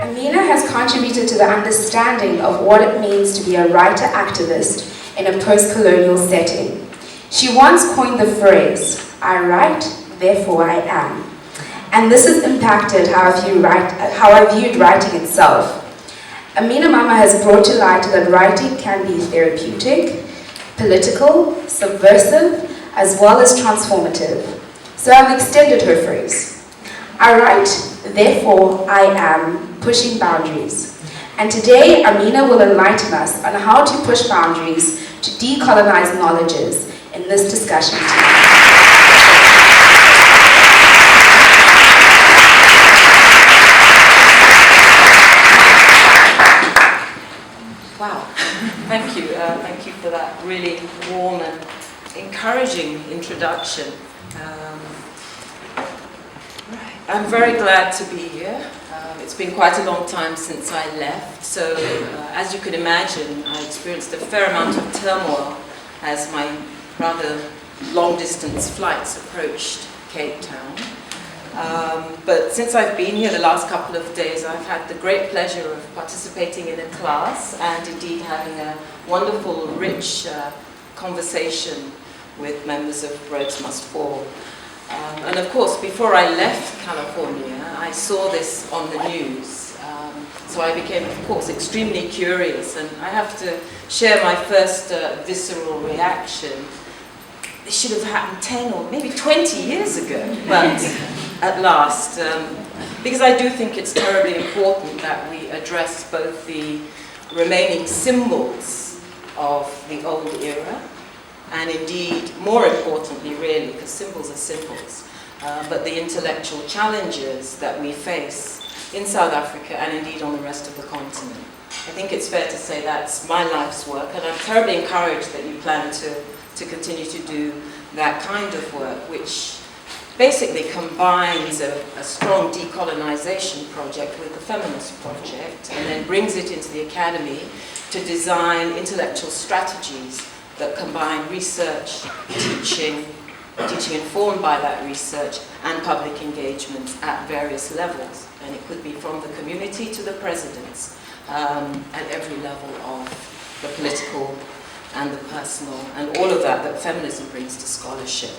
Amina has contributed to the understanding of what it means to be a writer-activist in a post-colonial setting. She once coined the phrase, "I write, therefore I am." And this has impacted how I viewed writing itself. Amina Mama has brought to light that writing can be therapeutic, political, subversive, as well as transformative. So I've extended her phrase. I write, therefore I am pushing boundaries. And today, Amina will enlighten us on how to push boundaries to decolonize knowledges in this discussion tonight. Wow, thank you. Thank you for that really warm and encouraging introduction. I'm very glad to be here. It's been quite a long time since I left, so as you can imagine, I experienced a fair amount of turmoil as my rather long-distance flights approached Cape Town. But since I've been here the last couple of days, I've had the great pleasure of participating in a class and indeed having a wonderful, rich conversation with members of Rhodes Must Fall. And of course, before I left California, I saw this on the news. So I became, of course, extremely curious, and I have to share my first visceral reaction. It should have happened 10 or maybe 20 years ago, but at last. Because I do think it's terribly important that we address both the remaining symbols of the old era, and indeed, more importantly really, because symbols are symbols, but the intellectual challenges that we face in South Africa and indeed on the rest of the continent. I think it's fair to say that's my life's work, and I'm terribly encouraged that you plan to continue to do that kind of work, which basically combines a strong decolonization project with the feminist project, and then brings it into the academy to design intellectual strategies that combine research, teaching informed by that research, and public engagement at various levels. And it could be from the community to the presidents, at every level of the political and the personal, and all of that feminism brings to scholarship.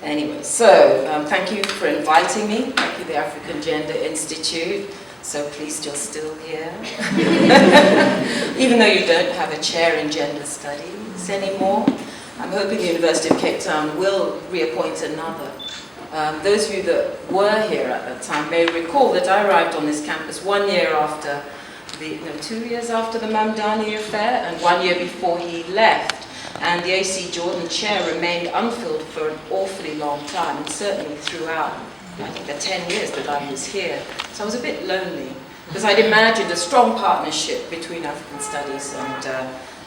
Anyway, so thank you for inviting me. Thank you, the African Gender Institute. So pleased you're still here. Even though you don't have a chair in gender studies anymore, I'm hoping the University of Cape Town will reappoint another. Those of you that were here at that time may recall that I arrived on this campus 1 year after 2 years after the Mamdani affair, and 1 year before he left. And the A.C. Jordan chair remained unfilled for an awfully long time, and certainly throughout, I think, the 10 years that I was here. So I was a bit lonely, because I'd imagined a strong partnership between African studies and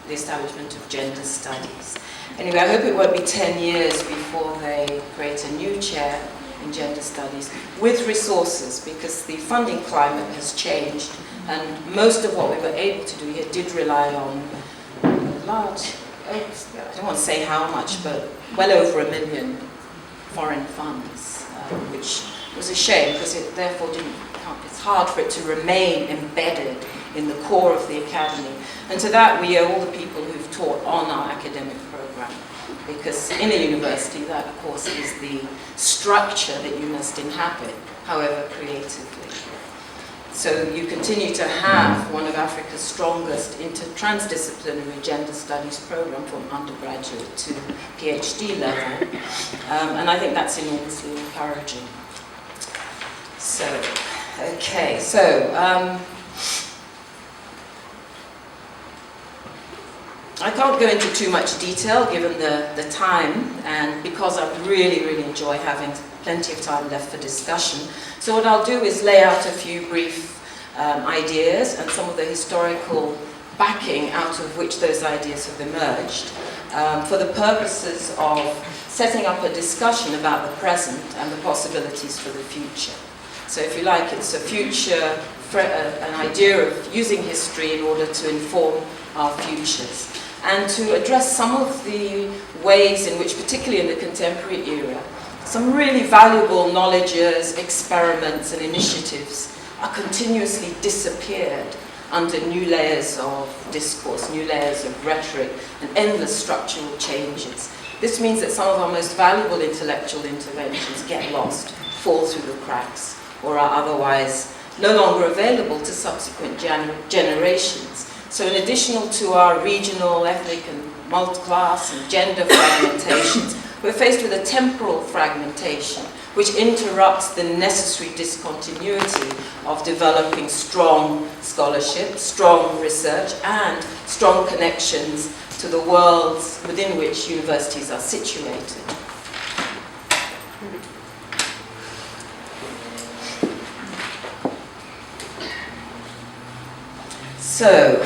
the establishment of gender studies. Anyway, I hope it won't be 10 years before they create a new chair in gender studies with resources, because the funding climate has changed, and most of what we were able to do here did rely on large, I don't want to say how much, but well over $1 million foreign funds, which was a shame, because it therefore it's hard for it to remain embedded in the core of the academy. And to that we owe all the people who've taught on our academic program, because in a university that, of course, is the structure that you must inhabit, however creatively. So you continue to have one of Africa's strongest transdisciplinary gender studies program from undergraduate to PhD level, and I think that's enormously encouraging. So, okay, so I can't go into too much detail given the time, and because I really, really enjoy having plenty of time left for discussion. So what I'll do is lay out a few brief ideas and some of the historical backing out of which those ideas have emerged, for the purposes of setting up a discussion about the present and the possibilities for the future. So if you like, it's a future, an idea of using history in order to inform our futures. and to address some of the ways in which, particularly in the contemporary era, some really valuable knowledges, experiments and initiatives are continuously disappeared under new layers of discourse, new layers of rhetoric, and endless structural changes. This means that some of our most valuable intellectual interventions get lost, fall through the cracks, or are otherwise no longer available to subsequent generations. So in addition to our regional, ethnic, and multi-class and gender fragmentations, we're faced with a temporal fragmentation which interrupts the necessary discontinuity of developing strong scholarship, strong research, and strong connections to the worlds within which universities are situated. So,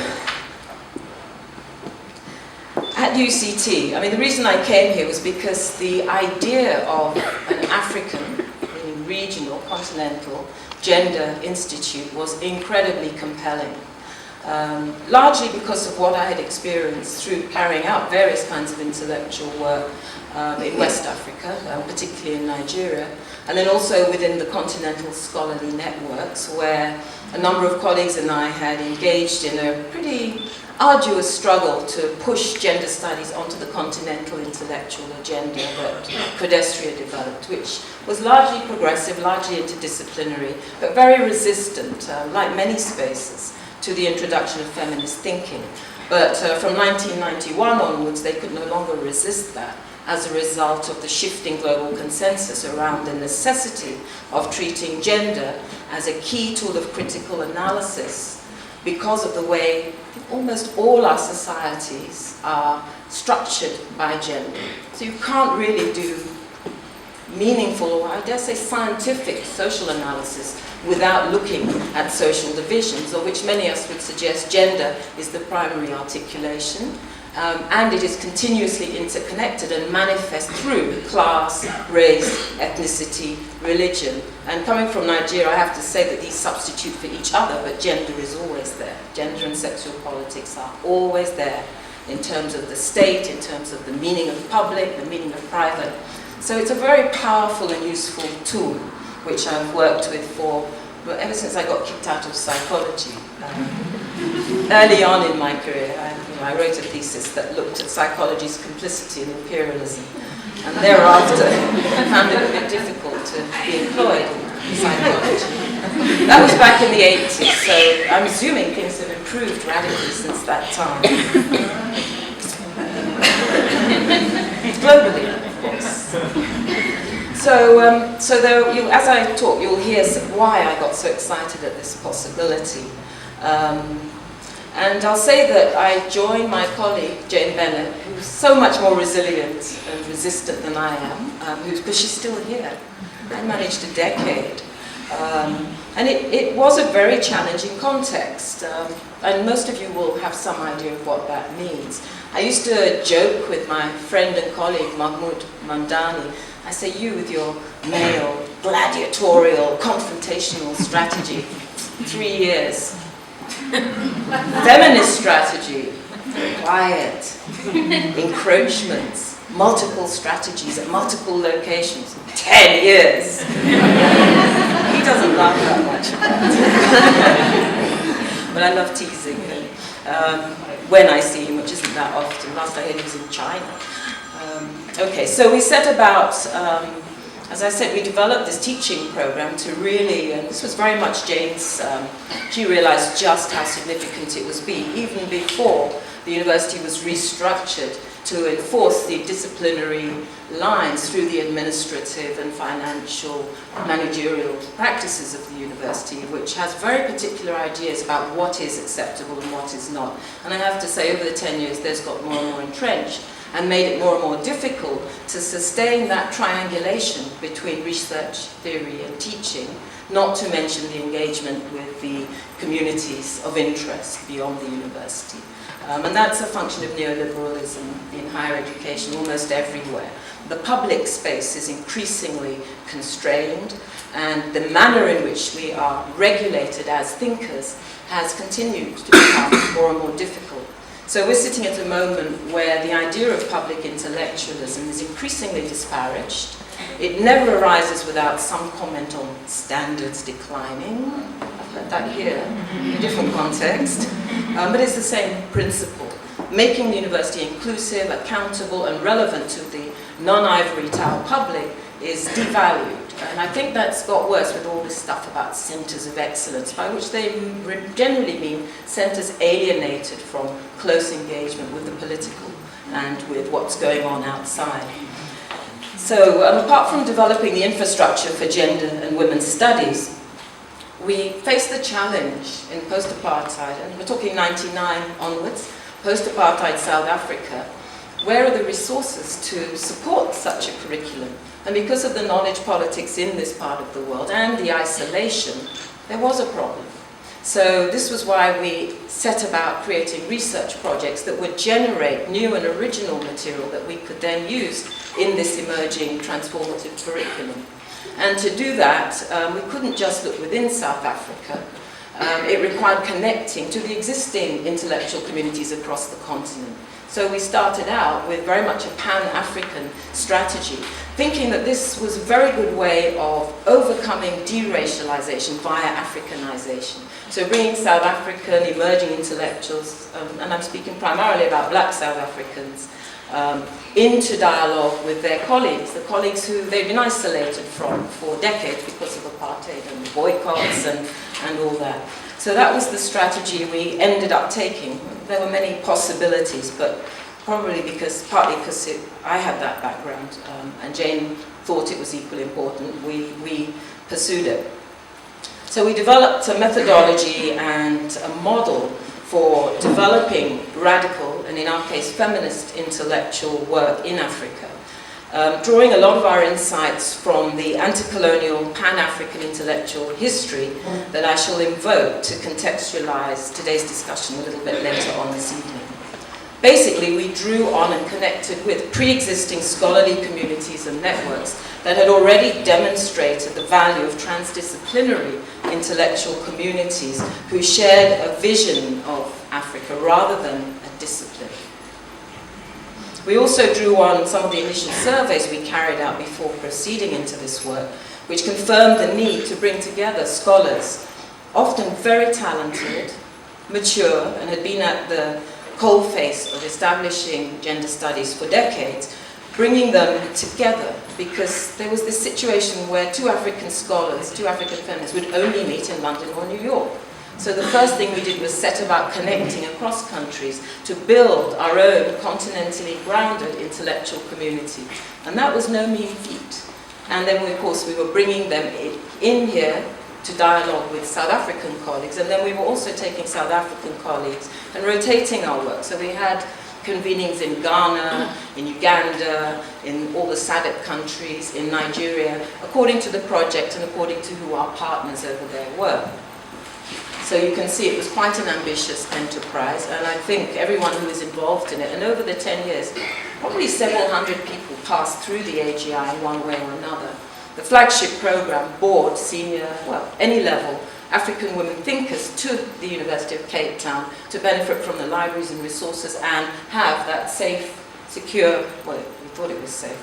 at UCT, I mean, the reason I came here was because the idea of an African, meaning regional, continental, gender institute was incredibly compelling. Largely because of what I had experienced through carrying out various kinds of intellectual work in West Africa, particularly in Nigeria, and then also within the continental scholarly networks, where a number of colleagues and I had engaged in a pretty arduous struggle to push gender studies onto the continental intellectual agenda that Credestria developed, which was largely progressive, largely interdisciplinary, but very resistant, like many spaces, to the introduction of feminist thinking. But from 1991 onwards, they could no longer resist that as a result of the shifting global consensus around the necessity of treating gender as a key tool of critical analysis because of the way almost all our societies are structured by gender. So you can't really do meaningful, or I dare say scientific social analysis without looking at social divisions, of which many of us would suggest gender is the primary articulation. And it is continuously interconnected and manifest through class, race, ethnicity, religion. And coming from Nigeria, I have to say that these substitute for each other, but gender is always there. Gender and sexual politics are always there in terms of the state, in terms of the meaning of public, the meaning of private. So it's a very powerful and useful tool, which I've worked with ever since I got kicked out of psychology. Early on in my career, I wrote a thesis that looked at psychology's complicity in imperialism, and thereafter I found it a bit difficult to be employed in psychology. That was back in the 80s, so I'm assuming things have improved radically since that time. Globally, of course. So there, as I talk, you'll hear why I got so excited at this possibility. And I'll say that I joined my colleague, Jane Bennett, who's so much more resilient and resistant than I am, because she's still here. I managed a decade. And it was a very challenging context. And most of you will have some idea of what that means. I used to joke with my friend and colleague, Mahmoud Mamdani. I say, you with your male, gladiatorial, confrontational strategy, 3 years. Feminist strategy, quiet, encroachments, multiple strategies at multiple locations, 10 years. He doesn't laugh that much about it. But I love teasing him when I see him, which isn't that often. Last I heard he was in China. Okay, so we set about, as I said, we developed this teaching program to really, and this was very much Jane's, she realized just how significant it was even before the university was restructured to enforce the disciplinary lines through the administrative and financial managerial practices of the university, which has very particular ideas about what is acceptable and what is not. And I have to say, over the 10 years, there's got more and more entrenched and made it more and more difficult to sustain that triangulation between research, theory, and teaching, not to mention the engagement with the communities of interest beyond the university. And that's a function of neoliberalism in higher education almost everywhere. The public space is increasingly constrained, and the manner in which we are regulated as thinkers has continued to become more and more difficult. So we're sitting at a moment where the idea of public intellectualism is increasingly disparaged. It never arises without some comment on standards declining. I've heard that here in a different context. But it's the same principle. Making the university inclusive, accountable, and relevant to the non-ivory tower public is devalued. And I think that's got worse with all this stuff about centres of excellence, by which they generally mean centres alienated from close engagement with the political and with what's going on outside. So apart from developing the infrastructure for gender and women's studies, we face the challenge in post-apartheid, and we're talking 99 onwards, post-apartheid South Africa. Where are the resources to support such a curriculum? And because of the knowledge politics in this part of the world and the isolation, there was a problem. So this was why we set about creating research projects that would generate new and original material that we could then use in this emerging transformative curriculum. And to do that, we couldn't just look within South Africa. It required connecting to the existing intellectual communities across the continent. So we started out with very much a pan-African strategy, thinking that this was a very good way of overcoming deracialization via Africanization. So bringing South African emerging intellectuals, and I'm speaking primarily about black South Africans, into dialogue with their colleagues, the colleagues who they've been isolated from for decades because of apartheid and the boycotts and all that. So that was the strategy we ended up taking. There were many possibilities, but probably partly because I had that background, and Jane thought it was equally important, we pursued it. So we developed a methodology and a model for developing radical, and in our case feminist, intellectual work in Africa, drawing a lot of our insights from the anti-colonial pan-African intellectual history that I shall invoke to contextualize today's discussion a little bit later on this evening. Basically, we drew on and connected with pre-existing scholarly communities and networks that had already demonstrated the value of transdisciplinary intellectual communities who shared a vision of Africa rather than a discipline. We also drew on some of the initial surveys we carried out before proceeding into this work, which confirmed the need to bring together scholars, often very talented, mature, and had been at the coalface of establishing gender studies for decades, bringing them together because there was this situation where two African scholars, two African feminists, would only meet in London or New York. So the first thing we did was set about connecting across countries to build our own continentally grounded intellectual community. And that was no mean feat. And then, of course, we were bringing them in here to dialogue with South African colleagues, and then we were also taking South African colleagues and rotating our work. So we had convenings in Ghana, in Uganda, in all the SADC countries, in Nigeria, according to the project and according to who our partners over there were. So you can see it was quite an ambitious enterprise, and I think everyone who was involved in it, and over the 10 years, probably several hundred people passed through the AGI in one way or another. The flagship program brought senior, well, any level, African women thinkers to the University of Cape Town to benefit from the libraries and resources and have that safe, secure, well, we thought it was safe,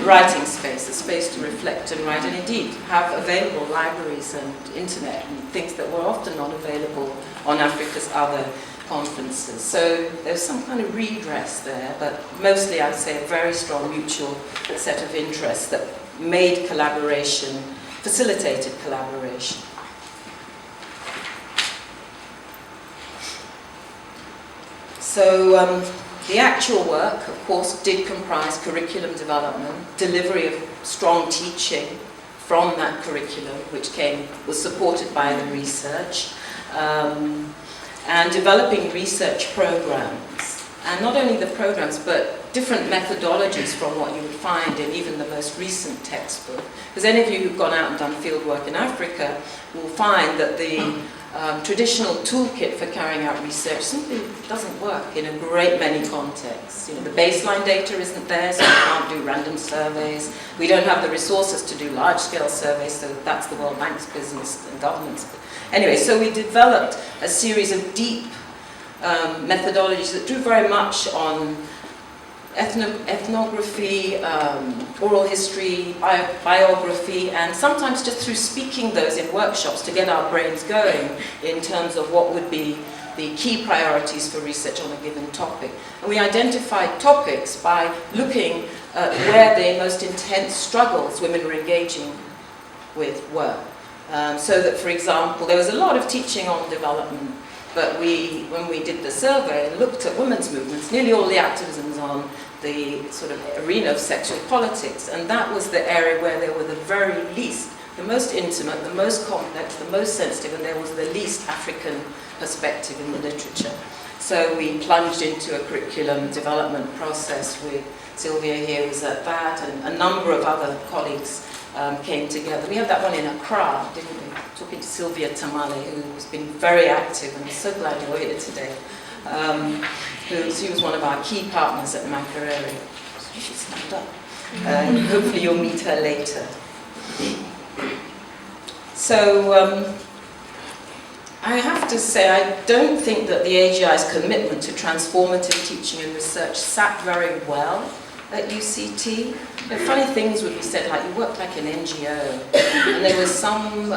writing space, a space to reflect and write, and indeed have available libraries and internet and things that were often not available on Africa's other conferences. So there's some kind of redress there, but mostly I'd say a very strong mutual set of interests that made collaboration, facilitated collaboration. So the actual work, of course, did comprise curriculum development, delivery of strong teaching from that curriculum, which was supported by the research, and developing research programs. And not only the programs, but different methodologies from what you would find in even the most recent textbook. Because any of you who've gone out and done field work in Africa will find that the traditional toolkit for carrying out research simply doesn't work in a great many contexts. You know, the baseline data isn't there, so we can't do random surveys. We don't have the resources to do large-scale surveys, so that's the World Bank's business and government's. Anyway, so we developed a series of deep methodologies that drew very much on ethnography, oral history, biography, and sometimes just through speaking those in workshops to get our brains going in terms of what would be the key priorities for research on a given topic. And we identified topics by looking at where the most intense struggles women were engaging with were. So that, for example, there was a lot of teaching on development, but when we did the survey and looked at women's movements, nearly all the activism was on the sort of arena of sexual politics, and that was the area where there were the very least, the most intimate, the most complex, the most sensitive, and there was the least African perspective in the literature. So we plunged into a curriculum development process with Sylvia here was at that, and a number of other colleagues came together. We had that one in Accra, didn't we? Talking to Sylvia Tamale, who's been very active, and I'm so glad you're here today. She was one of our key partners at Makerere. You should stand up. Hopefully you'll meet her later. So I have to say, I don't think that the AGI's commitment to transformative teaching and research sat very well at UCT. Funny things would be said, like you worked like an NGO, and there was some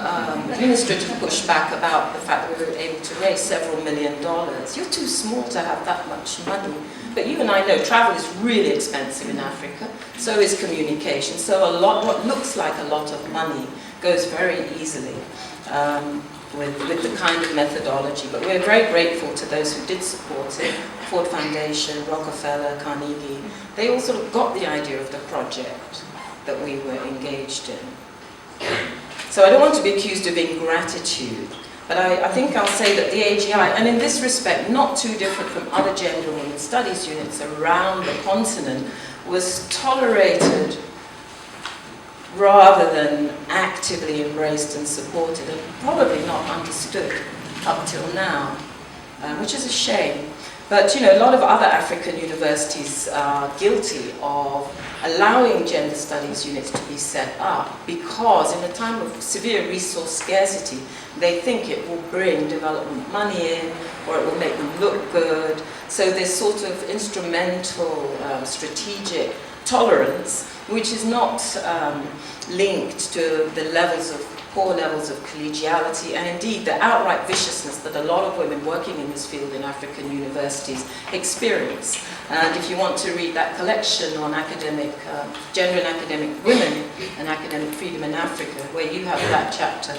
administrative pushback about the fact that we were able to raise several $1 million. You're too small to have that much money. But you and I know travel is really expensive in Africa, so is communication. So what looks like a lot of money goes very easily with the kind of methodology. But we're very grateful to those who did support it. Ford Foundation, Rockefeller, Carnegie, they all sort of got the idea of the project that we were engaged in. So I don't want to be accused of ingratitude, but I think I'll say that the AGI, and in this respect, not too different from other gender and women's studies units around the continent, was tolerated rather than actively embraced and supported, and probably not understood up till now, which is a shame. But a lot of other African universities are guilty of allowing gender studies units to be set up because in a time of severe resource scarcity, they think it will bring development money in or it will make them look good. So there's sort of instrumental, strategic tolerance, which is not linked to the poor levels of collegiality, and indeed the outright viciousness that a lot of women working in this field in African universities experience. And if you want to read that collection on academic, gender and academic women and academic freedom in Africa, where you have that chapter,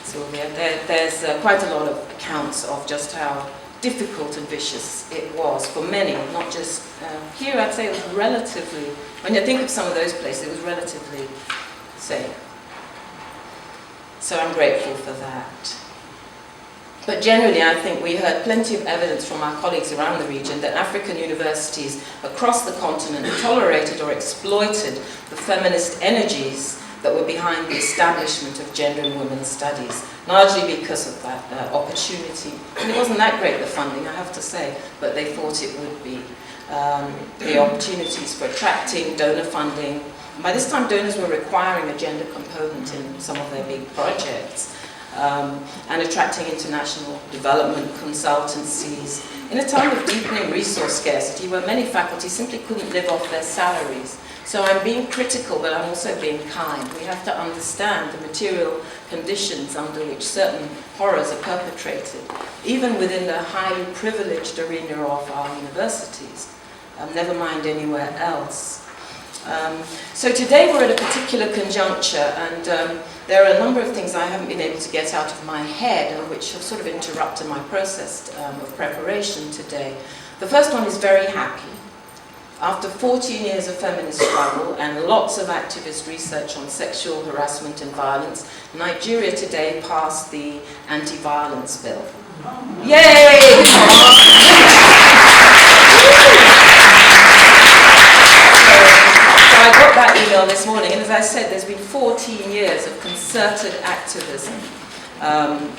Sylvia, there's quite a lot of accounts of just how difficult and vicious it was for many, not just here. I'd say it was relatively, when you think of some of those places, it was relatively safe. So I'm grateful for that. But generally, I think we heard plenty of evidence from our colleagues around the region that African universities across the continent tolerated or exploited the feminist energies that were behind the establishment of gender and women's studies, largely because of that opportunity. And it wasn't that great, the funding, I have to say, but they thought it would be. The opportunities for attracting donor funding. By this time, donors were requiring a gender component in some of their big projects, and attracting international development consultancies in a time of deepening resource scarcity where many faculty simply couldn't live off their salaries. So I'm being critical, but I'm also being kind. We have to understand the material conditions under which certain horrors are perpetrated, even within the highly privileged arena of our universities, never mind anywhere else. So today we're at a particular conjuncture, and there are a number of things I haven't been able to get out of my head, which have sort of interrupted my process of preparation today. The first one is very happy. After 14 years of feminist struggle and lots of activist research on sexual harassment and violence, Nigeria today passed the anti-violence bill. Yay! So I got that email this morning, and as I said, there's been 14 years of concerted activism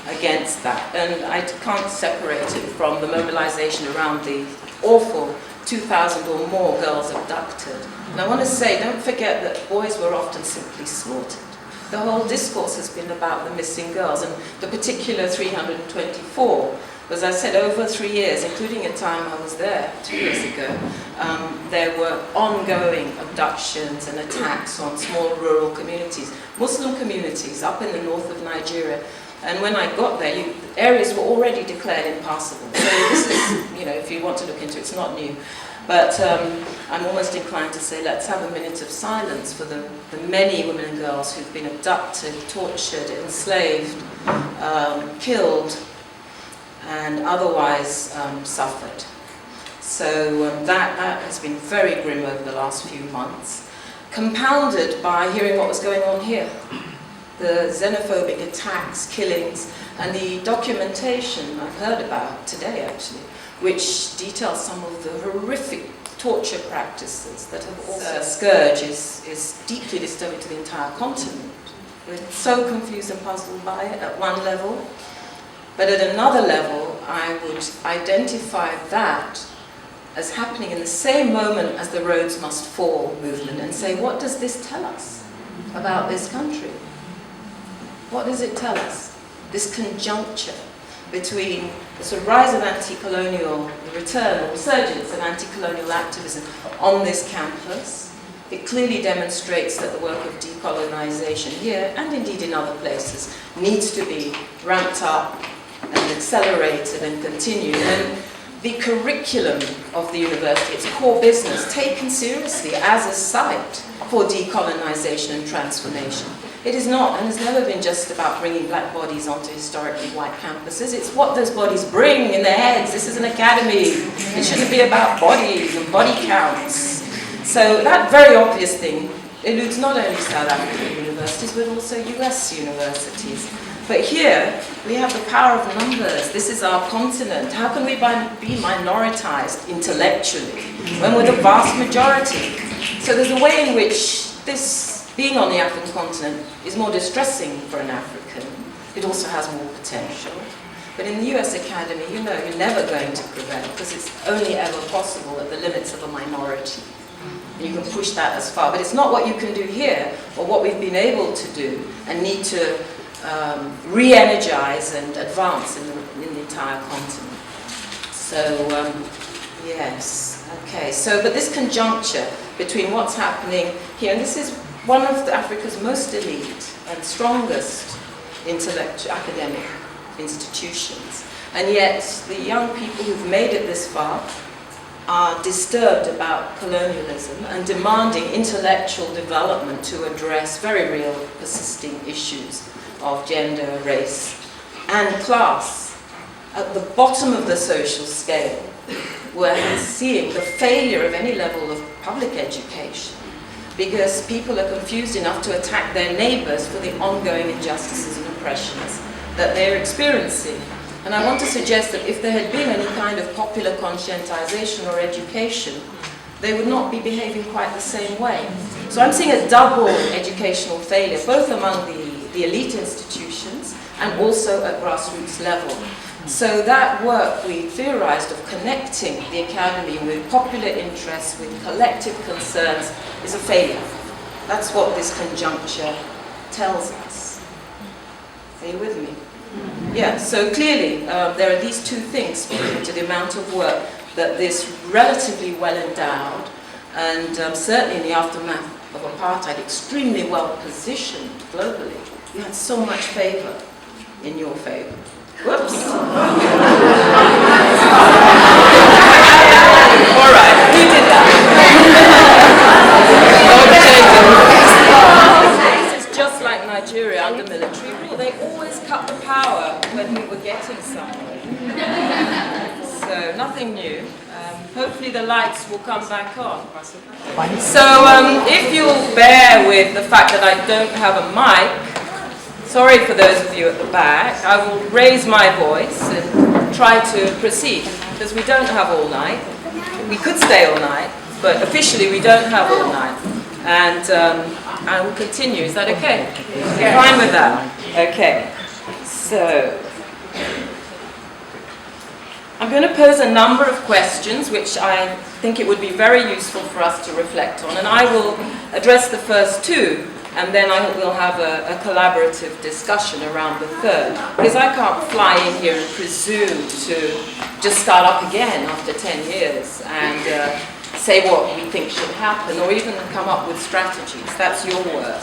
against that, and I can't separate it from the mobilization around the awful 2,000 or more girls abducted. And I want to say, don't forget that boys were often simply slaughtered. The whole discourse has been about the missing girls, and the particular 324 As I said, over 3 years, including a time I was there 2 years ago, there were ongoing abductions and attacks on small rural communities, Muslim communities up in the north of Nigeria. And when I got there, areas were already declared impassable. So this is, you know, if you want to look into it, it's not new. But I'm almost inclined to say, let's have a minute of silence for the many women and girls who've been abducted, tortured, enslaved, killed, and otherwise suffered. So that has been very grim over the last few months, compounded by hearing what was going on here. The xenophobic attacks, killings, and the documentation I've heard about today, actually, which details some of the horrific torture practices that have also... Scourge is deeply disturbing to the entire continent. We're so confused and puzzled by it at one level, but at another level, I would identify that as happening in the same moment as the Rhodes Must Fall movement and say, what does this tell us about this country? What does it tell us? This conjuncture between the sort of rise of anti-colonial, the return or resurgence of anti-colonial activism on this campus. It clearly demonstrates that the work of decolonization here, and indeed in other places, needs to be ramped up and accelerated and continued. And the curriculum of the university, its core business, taken seriously as a site for decolonization and transformation. It is not, and has never been, just about bringing black bodies onto historically white campuses. It's what those bodies bring in their heads. This is an academy. It shouldn't be about bodies and body counts. So that very obvious thing eludes not only South African universities, but also US universities. But here, we have the power of numbers. This is our continent. How can we be minoritized intellectually when we're the vast majority? So there's a way in which this being on the African continent is more distressing for an African. It also has more potential. But in the US Academy, you know you're never going to prevail because it's only ever possible at the limits of a minority. And you can push that as far. But it's not what you can do here or what we've been able to do and need to re-energize and advance in the entire continent. So, yes. Okay. So, but this conjuncture between what's happening here, and this is one of Africa's most elite and strongest intellectual academic institutions. And yet, the young people who've made it this far are disturbed about colonialism and demanding intellectual development to address very real, persisting issues of gender, race, and class. At the bottom of the social scale, we're seeing the failure of any level of public education, because people are confused enough to attack their neighbors for the ongoing injustices and oppressions that they're experiencing. And I want to suggest that if there had been any kind of popular conscientization or education, they would not be behaving quite the same way. So I'm seeing a double educational failure, both among the elite institutions and also at grassroots level. So that work we theorized of connecting the academy with popular interests, with collective concerns, is a failure. That's what this conjuncture tells us. Are you with me? Yeah, so clearly there are these two things speaking to the amount of work that this relatively well-endowed and certainly in the aftermath of apartheid, extremely well-positioned globally. You had so much favor in your favor. Whoops. All right, who did that? This is just like Nigeria under military rule. They always cut the power when we were getting somewhere. So nothing new. Hopefully the lights will come back on. So if you'll bear with the fact that I don't have a mic, sorry for those of you at the back, I will raise my voice and try to proceed, because we don't have all night. We could stay all night, but officially we don't have all night. And I will continue. Is that okay? You're fine with that? Okay. So I'm going to pose a number of questions which I think it would be very useful for us to reflect on, and I will address the first two and then I will have a collaborative discussion around the third. Because I can't fly in here and presume to just start up again after 10 years and say what we think should happen, or even come up with strategies. That's your work.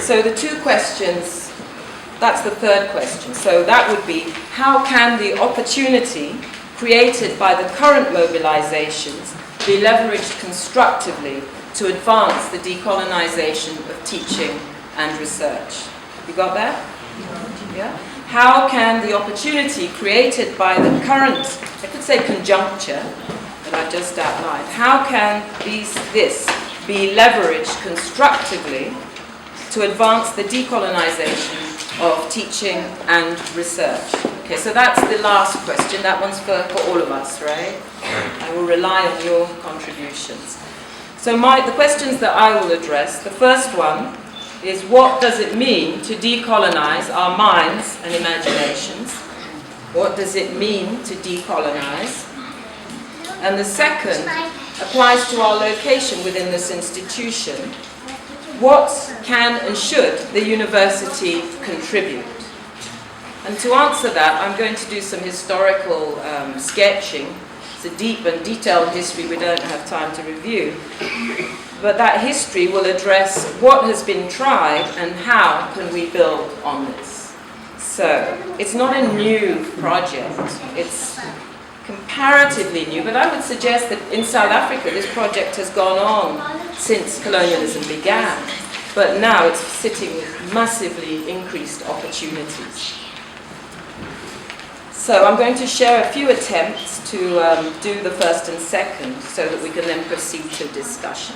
So the two questions, that's the third question. So that would be, how can the opportunity created by the current mobilizations be leveraged constructively to advance the decolonization of teaching and research? You got that? Yeah? How can the opportunity created by the current, I could say conjuncture, that I've just outlined, how can this be leveraged constructively to advance the decolonization of teaching and research? Okay, so that's the last question. That one's for all of us, right? I will rely on your contributions. So the questions that I will address, the first one is, what does it mean to decolonize our minds and imaginations? What does it mean to decolonize? And the second applies to our location within this institution. What can and should the university contribute? And to answer that, I'm going to do some historical sketching. It's a deep and detailed history we don't have time to review. But that history will address what has been tried and how can we build on this. So, it's not a new project. It's comparatively new, but I would suggest that in South Africa this project has gone on since colonialism began. But now it's sitting with massively increased opportunities. So I'm going to share a few attempts to do the first and second so that we can then proceed to discussion.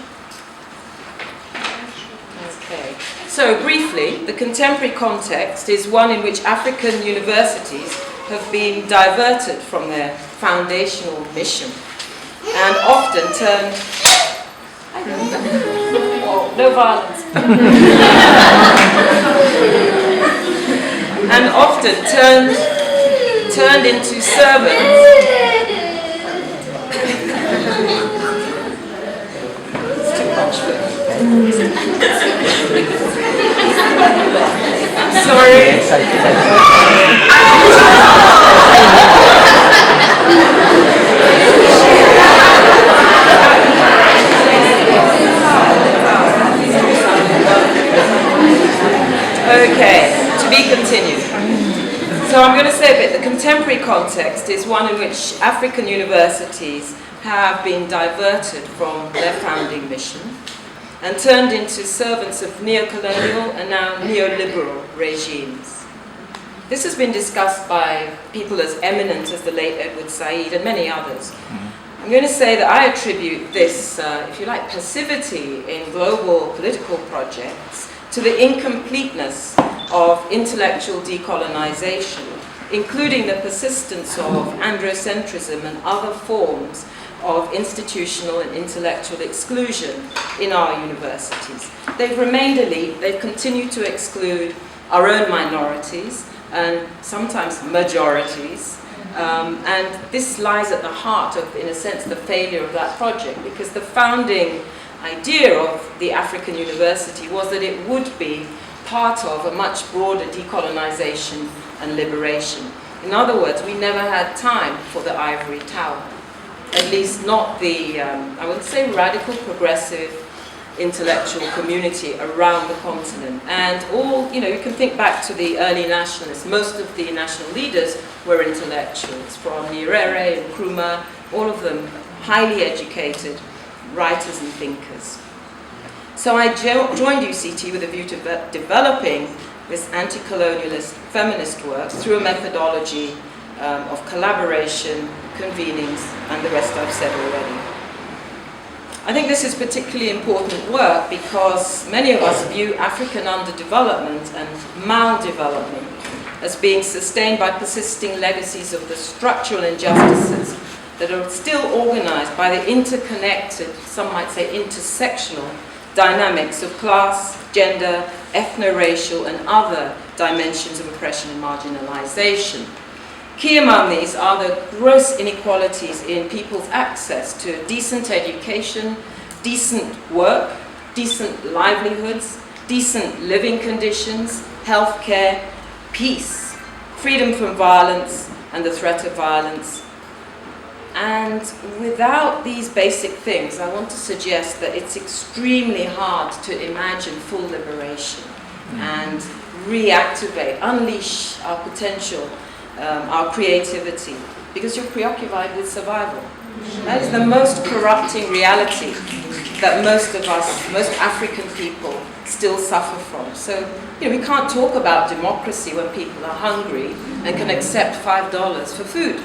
Okay. So briefly, the contemporary context is one in which African universities have been diverted from their foundational mission and often turned... no violence. and often turned into servants. It's too much for me. Sorry. Okay, to be continued. So I'm going to say a bit, the contemporary context is one in which African universities have been diverted from their founding mission and turned into servants of neo-colonial and now neoliberal regimes. This has been discussed by people as eminent as the late Edward Said and many others. I'm going to say that I attribute this, if you like, passivity in global political projects to the incompleteness of intellectual decolonization, including the persistence of androcentrism and other forms of institutional and intellectual exclusion in our universities. They've remained elite, they've continued to exclude our own minorities and sometimes majorities, and this lies at the heart of, in a sense, the failure of that project, because the founding idea of the African university was that it would be part of a much broader decolonization and liberation. In other words, we never had time for the ivory tower, at least not the, I would say, radical progressive intellectual community around the continent. And all, you know, you can think back to the early nationalists. Most of the national leaders were intellectuals, from Nyerere and Nkrumah, all of them highly educated writers and thinkers. So I joined UCT with a view to developing this anti-colonialist feminist work through a methodology of collaboration, convenings, and the rest I've said already. I think this is particularly important work because many of us view African underdevelopment and maldevelopment as being sustained by persisting legacies of the structural injustices that are still organized by the interconnected, some might say intersectional, dynamics of class, gender, ethno-racial, and other dimensions of oppression and marginalization. Key among these are the gross inequalities in people's access to decent education, decent work, decent livelihoods, decent living conditions, healthcare, peace, freedom from violence and the threat of violence. And without these basic things, I want to suggest that it's extremely hard to imagine full liberation and reactivate, unleash our potential, our creativity, because you're preoccupied with survival. That is the most corrupting reality that most of us, most African people, still suffer from. So, you know, we can't talk about democracy when people are hungry and can accept $5 for food.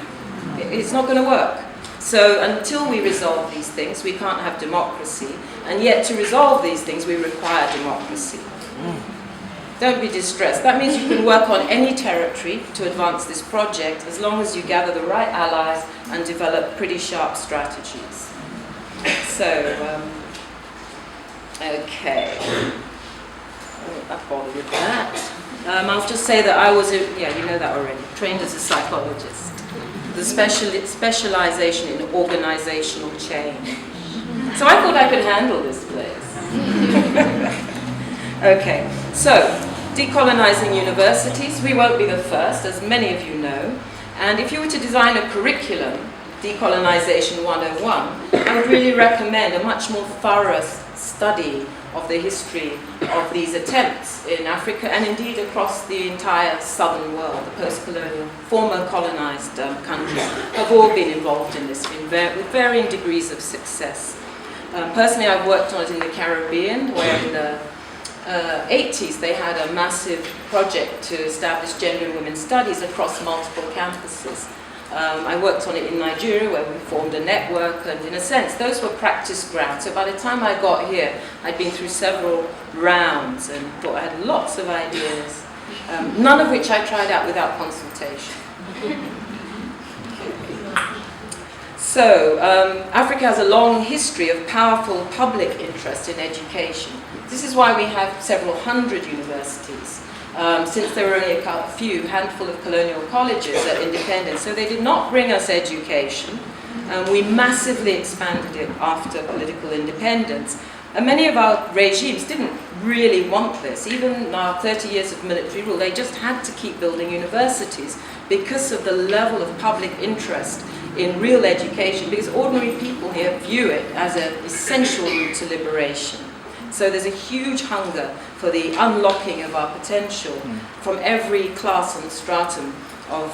It's not going to work. So until we resolve these things, we can't have democracy. And yet to resolve these things, we require democracy. Don't be distressed. That means you can work on any territory to advance this project as long as you gather the right allies and develop pretty sharp strategies. So, okay. I won't bother with that. I'll just say that I was, yeah, you know that already, trained as a psychologist. The specialization in organizational change. So I thought I could handle this place. Okay, so decolonizing universities, we won't be the first, as many of you know. And if you were to design a curriculum, Decolonization 101, I would really recommend a much more thorough study of the history of these attempts in Africa and indeed across the entire southern world. The post-colonial, former colonized countries have all been involved in this with varying degrees of success. Personally, I've worked on it in the Caribbean, where in the 80s they had a massive project to establish gender and women's studies across multiple campuses. I worked on it in Nigeria, where we formed a network, and in a sense, those were practice grounds. So by the time I got here, I'd been through several rounds and thought I had lots of ideas, none of which I tried out without consultation. So, Africa has a long history of powerful public interest in education. This is why we have several hundred universities. Since there were only a handful of colonial colleges at independence, so they did not bring us education. We massively expanded it after political independence. And many of our regimes didn't really want this. Even in our 30 years of military rule, they just had to keep building universities because of the level of public interest in real education, because ordinary people here view it as an essential route to liberation. So there's a huge hunger for the unlocking of our potential from every class and stratum of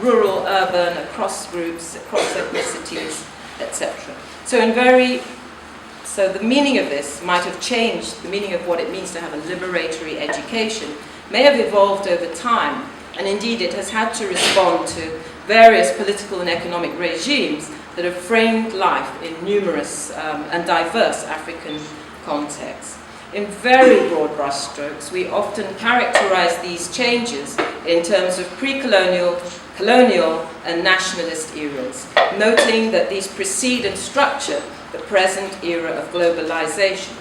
rural, urban, across groups, across ethnicities, etc. So the meaning of this might have changed. The meaning of what it means to have a liberatory education may have evolved over time, and indeed it has had to respond to various political and economic regimes that have framed life in numerous and diverse African contexts. In very broad brushstrokes, we often characterize these changes in terms of pre-colonial, colonial, and nationalist eras, noting that these precede and structure the present era of globalization.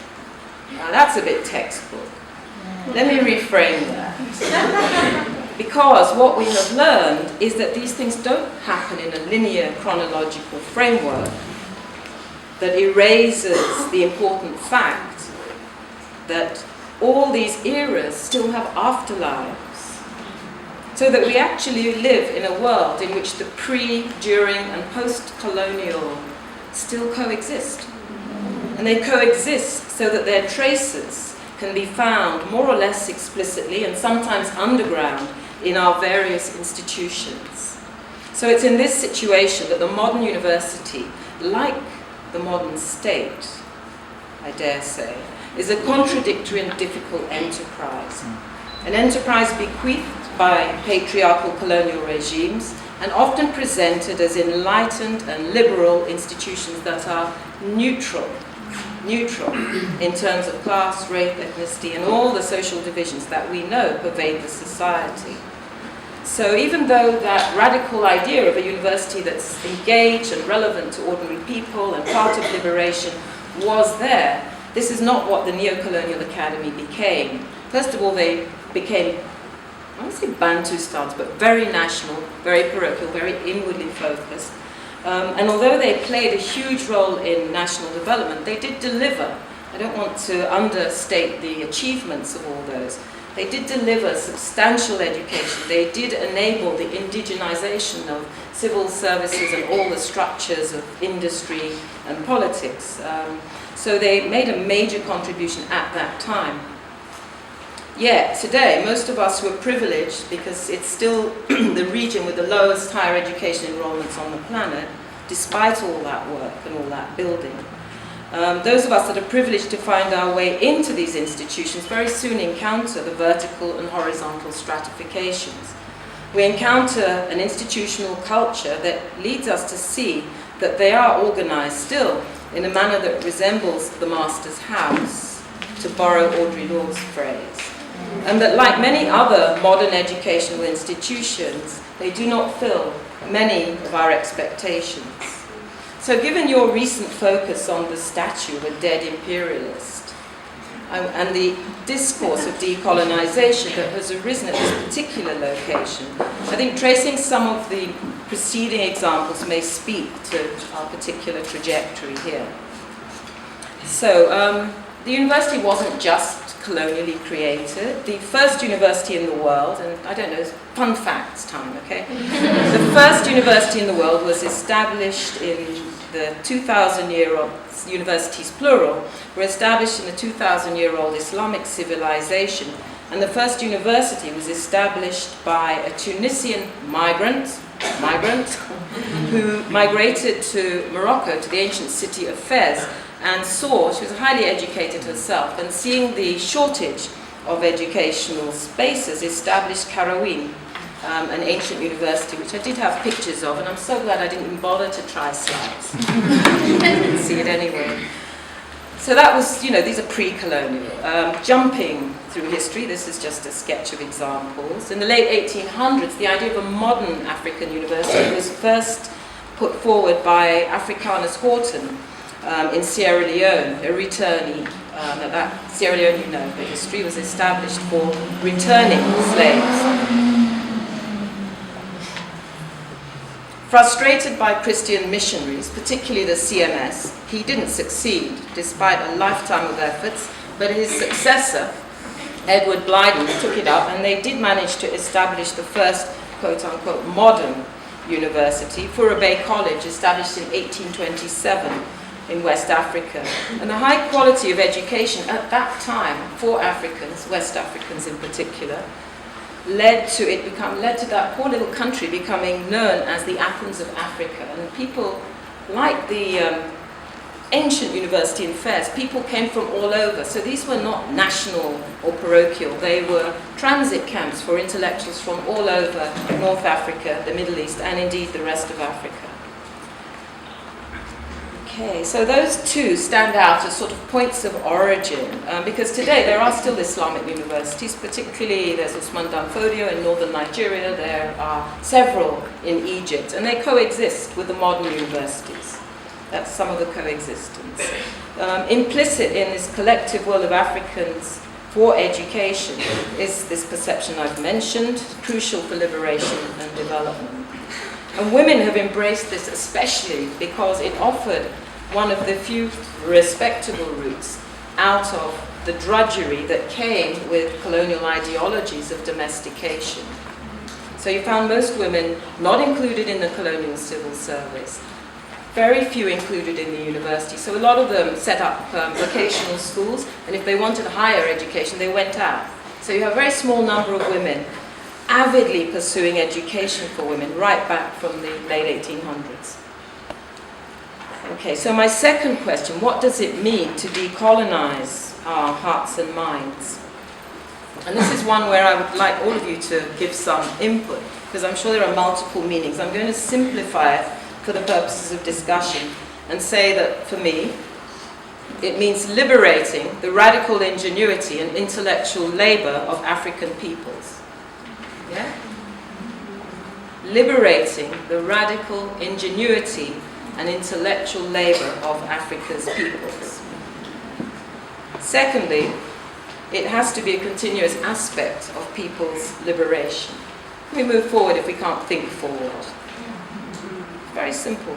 Now that's a bit textbook. Let me reframe that. Because what we have learned is that these things don't happen in a linear chronological framework that erases the important fact that all these eras still have afterlives. So that we actually live in a world in which the pre, during, and post-colonial still coexist. And they coexist so that their traces can be found more or less explicitly and sometimes underground in our various institutions. So it's in this situation that the modern university, like the modern state, I dare say, is a contradictory and difficult enterprise. An enterprise bequeathed by patriarchal colonial regimes and often presented as enlightened and liberal institutions that are neutral in terms of class, race, ethnicity, and all the social divisions that we know pervade the society. So even though that radical idea of a university that's engaged and relevant to ordinary people and part of liberation was there, this is not what the Neo-Colonial Academy became. First of all, they became, I won't say Bantu-stans, but very national, very parochial, very inwardly focused. And although they played a huge role in national development, they did deliver I don't want to understate the achievements of all those. They did deliver substantial education. They did enable the indigenization of civil services and all the structures of industry and politics. So they made a major contribution at that time. Yet today, most of us who are privileged, because it's still the region with the lowest higher education enrollments on the planet, despite all that work and all that building, those of us that are privileged to find our way into these institutions very soon encounter the vertical and horizontal stratifications. We encounter an institutional culture that leads us to see that they are organized still in a manner that resembles the master's house, to borrow Audre Lorde's phrase. And that, like many other modern educational institutions, they do not fill many of our expectations. So given your recent focus on the statue of a dead imperialist and the discourse of decolonization that has arisen at this particular location, I think tracing some of the preceding examples may speak to our particular trajectory here. So the university wasn't just colonially created. The first university in the world, and I don't know, it's fun facts time, okay? The first university in the world was established in the 2,000-year-old, universities plural, were established in the 2,000-year-old Islamic civilization. And the first university was established by a Tunisian migrant who migrated to Morocco, to the ancient city of Fez, and saw, she was highly educated herself, and seeing the shortage of educational spaces, established Karawin, an ancient university, which I did have pictures of, and I'm so glad I didn't even bother to try slides. You can see it anyway. So that was, you know, these are pre-colonial. Jumping through history, this is just a sketch of examples. In the late 1800s, the idea of a modern African university was first put forward by Africanus Horton in Sierra Leone, a returnee. That Sierra Leone, you know, the history was established for returning slaves. Frustrated by Christian missionaries, particularly the CMS, he didn't succeed despite a lifetime of efforts, but his successor, Edward Blyden, took it up, and they did manage to establish the first quote-unquote modern university, Fura Bay College, established in 1827 in West Africa. And the high quality of education at that time for Africans, West Africans in particular, led to that poor little country becoming known as the Athens of Africa. And people, like the ancient university in Fez, people came from all over. So these were not national or parochial. They were transit camps for intellectuals from all over North Africa, the Middle East, and indeed the rest of Africa. Okay, so those two stand out as sort of points of origin, because today there are still Islamic universities, particularly there's Usman Dan Fodio in northern Nigeria, there are several in Egypt, and they coexist with the modern universities. That's some of the coexistence. Implicit in this collective will of Africans for education is this perception I've mentioned, crucial for liberation and development. And women have embraced this especially because it offered one of the few respectable routes out of the drudgery that came with colonial ideologies of domestication. So you found most women not included in the colonial civil service, very few included in the university. So a lot of them set up vocational schools, and if they wanted higher education, they went out. So you have a very small number of women avidly pursuing education for women right back from the late 1800s. Okay, so my second question, what does it mean to decolonize our hearts and minds? And this is one where I would like all of you to give some input, because I'm sure there are multiple meanings. I'm going to simplify it for the purposes of discussion and say that, for me, it means liberating the radical ingenuity and intellectual labor of African peoples. Yeah? Liberating the radical ingenuity and intellectual labor of Africa's peoples. Secondly, it has to be a continuous aspect of people's liberation. We move forward if we can't think forward. Very simple.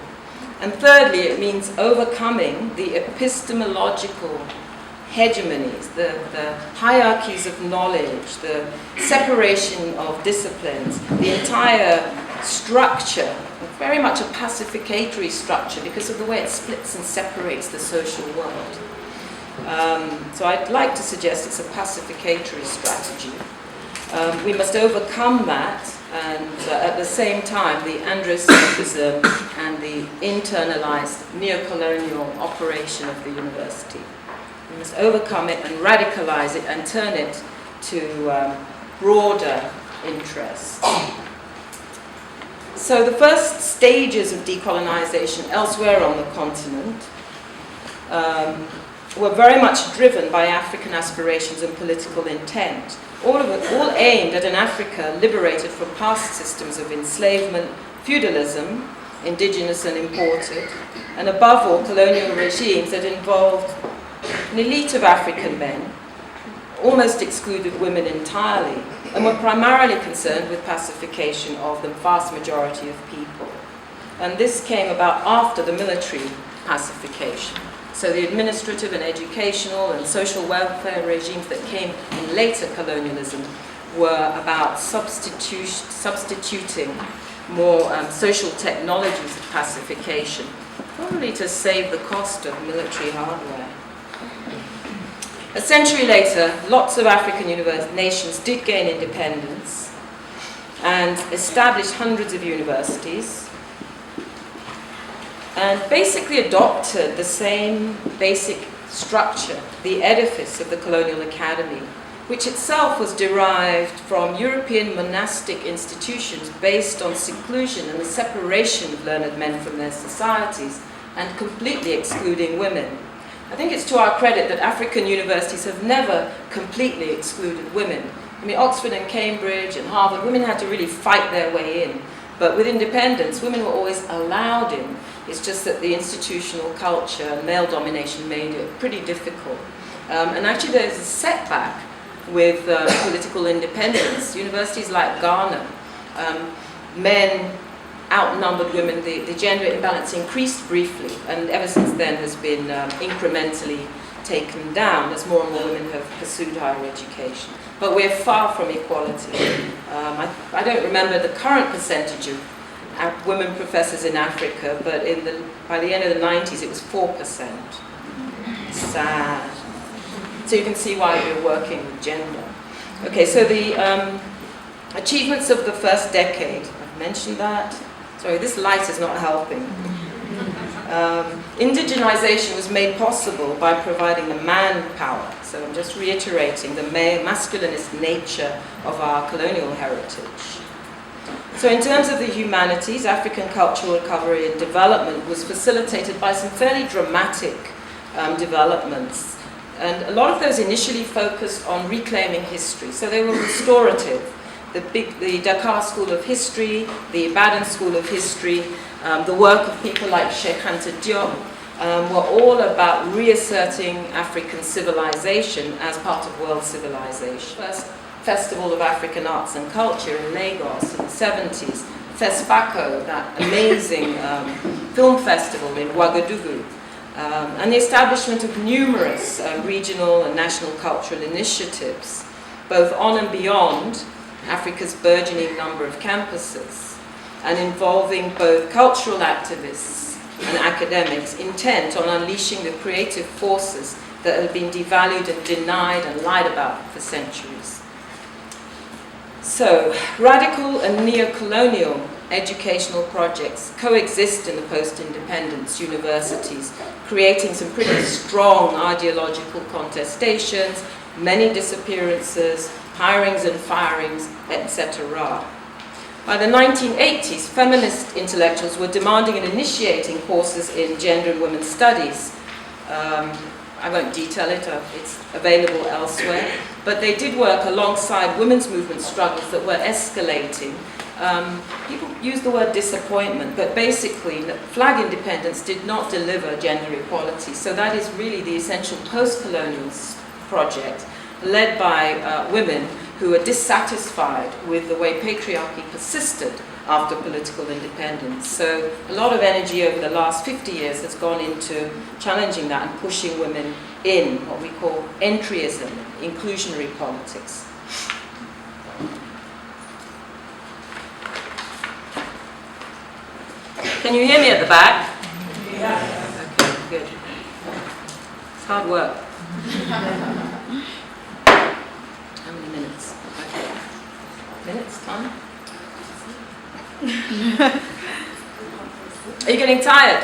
And thirdly, it means overcoming the epistemological hegemonies, the hierarchies of knowledge, the separation of disciplines, the entire structure, very much a pacificatory structure because of the way it splits and separates the social world. So I'd like to suggest it's a pacificatory strategy. We must overcome that, and at the same time, the androcentrism and the internalized neocolonial operation of the university. We must overcome it and radicalize it and turn it to broader interests. So the first stages of decolonization elsewhere on the continent were very much driven by African aspirations and political intent. All aimed at an Africa liberated from past systems of enslavement, feudalism, indigenous and imported, and above all, colonial regimes that involved an elite of African men, almost excluded women entirely, and were primarily concerned with pacification of the vast majority of people. And this came about after the military pacification. So the administrative and educational and social welfare regimes that came in later colonialism were about substituting more social technologies of pacification, probably to save the cost of military hardware. A century later, lots of African nations did gain independence and established hundreds of universities, and basically adopted the same basic structure, the edifice of the colonial academy, which itself was derived from European monastic institutions based on seclusion and the separation of learned men from their societies, and completely excluding women. I think it's to our credit that African universities have never completely excluded women. I mean, Oxford and Cambridge and Harvard, women had to really fight their way in. But with independence, women were always allowed in. It's just that the institutional culture and male domination made it pretty difficult. And actually there's a setback with political independence. Universities like Ghana, men outnumbered women, the gender imbalance increased briefly, and ever since then has been incrementally taken down as more and more women have pursued higher education. But we're far from equality. I don't remember the current percentage of women professors in Africa, but by the end of the 90s it was 4%. Sad. So you can see why we're working with gender. Okay, so the achievements of the first decade, I've mentioned that. Sorry, this light is not helping. Indigenization was made possible by providing the manpower. So I'm just reiterating the masculinist nature of our colonial heritage. So in terms of the humanities, African cultural recovery and development was facilitated by some fairly dramatic developments. And a lot of those initially focused on reclaiming history. So they were restorative. The Dakar School of History, the Ibadan School of History, the work of people like Sheikh Anta Diop were all about reasserting African civilization as part of world civilization. First Festival of African Arts and Culture in Lagos in the 70s, FESPACO, that amazing film festival in Ouagadougou, and the establishment of numerous regional and national cultural initiatives, both on and beyond Africa's burgeoning number of campuses, and involving both cultural activists and academics intent on unleashing the creative forces that have been devalued and denied and lied about for centuries. So, radical and neo-colonial educational projects coexist in the post-independence universities, creating some pretty strong ideological contestations, many disappearances, hirings and firings, etc. By the 1980s, feminist intellectuals were demanding and initiating courses in gender and women's studies. I won't detail it, it's available elsewhere, but they did work alongside women's movement struggles that were escalating. People use the word disappointment, but basically flag independence did not deliver gender equality, so that is really the essential post-colonial project led by women who are dissatisfied with the way patriarchy persisted after political independence. So a lot of energy over the last 50 years has gone into challenging that and pushing women in what we call entryism, inclusionary politics. Can you hear me at the back? Yeah. Okay, good. It's hard work. How many minutes? Okay. Minutes, time? Are you getting tired?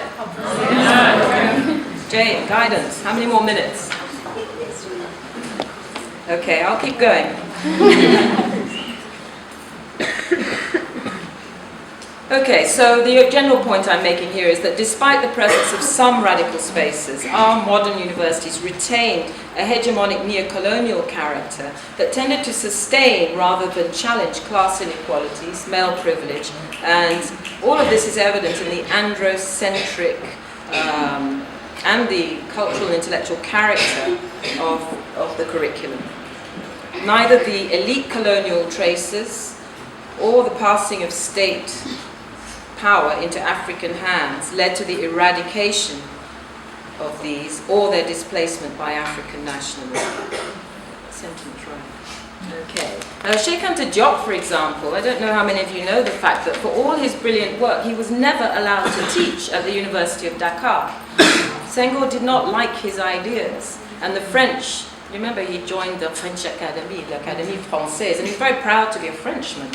Jane, guidance. How many more minutes? Okay, I'll keep going. Okay, so the general point I'm making here is that despite the presence of some radical spaces, our modern universities retained a hegemonic neo-colonial character that tended to sustain rather than challenge class inequalities, male privilege, and all of this is evident in the androcentric and the cultural and intellectual character of the curriculum. Neither the elite colonial traces or the passing of state power into African hands led to the eradication of these or their displacement by African nationalism. Sentence right. Okay. Now, Cheikh Anta Diop, for example, I don't know how many of you know the fact that for all his brilliant work, he was never allowed to teach at the University of Dakar. Senghor did not like his ideas, and the French, remember he joined the French Academy, l'Académie Française, and he's very proud to be a Frenchman.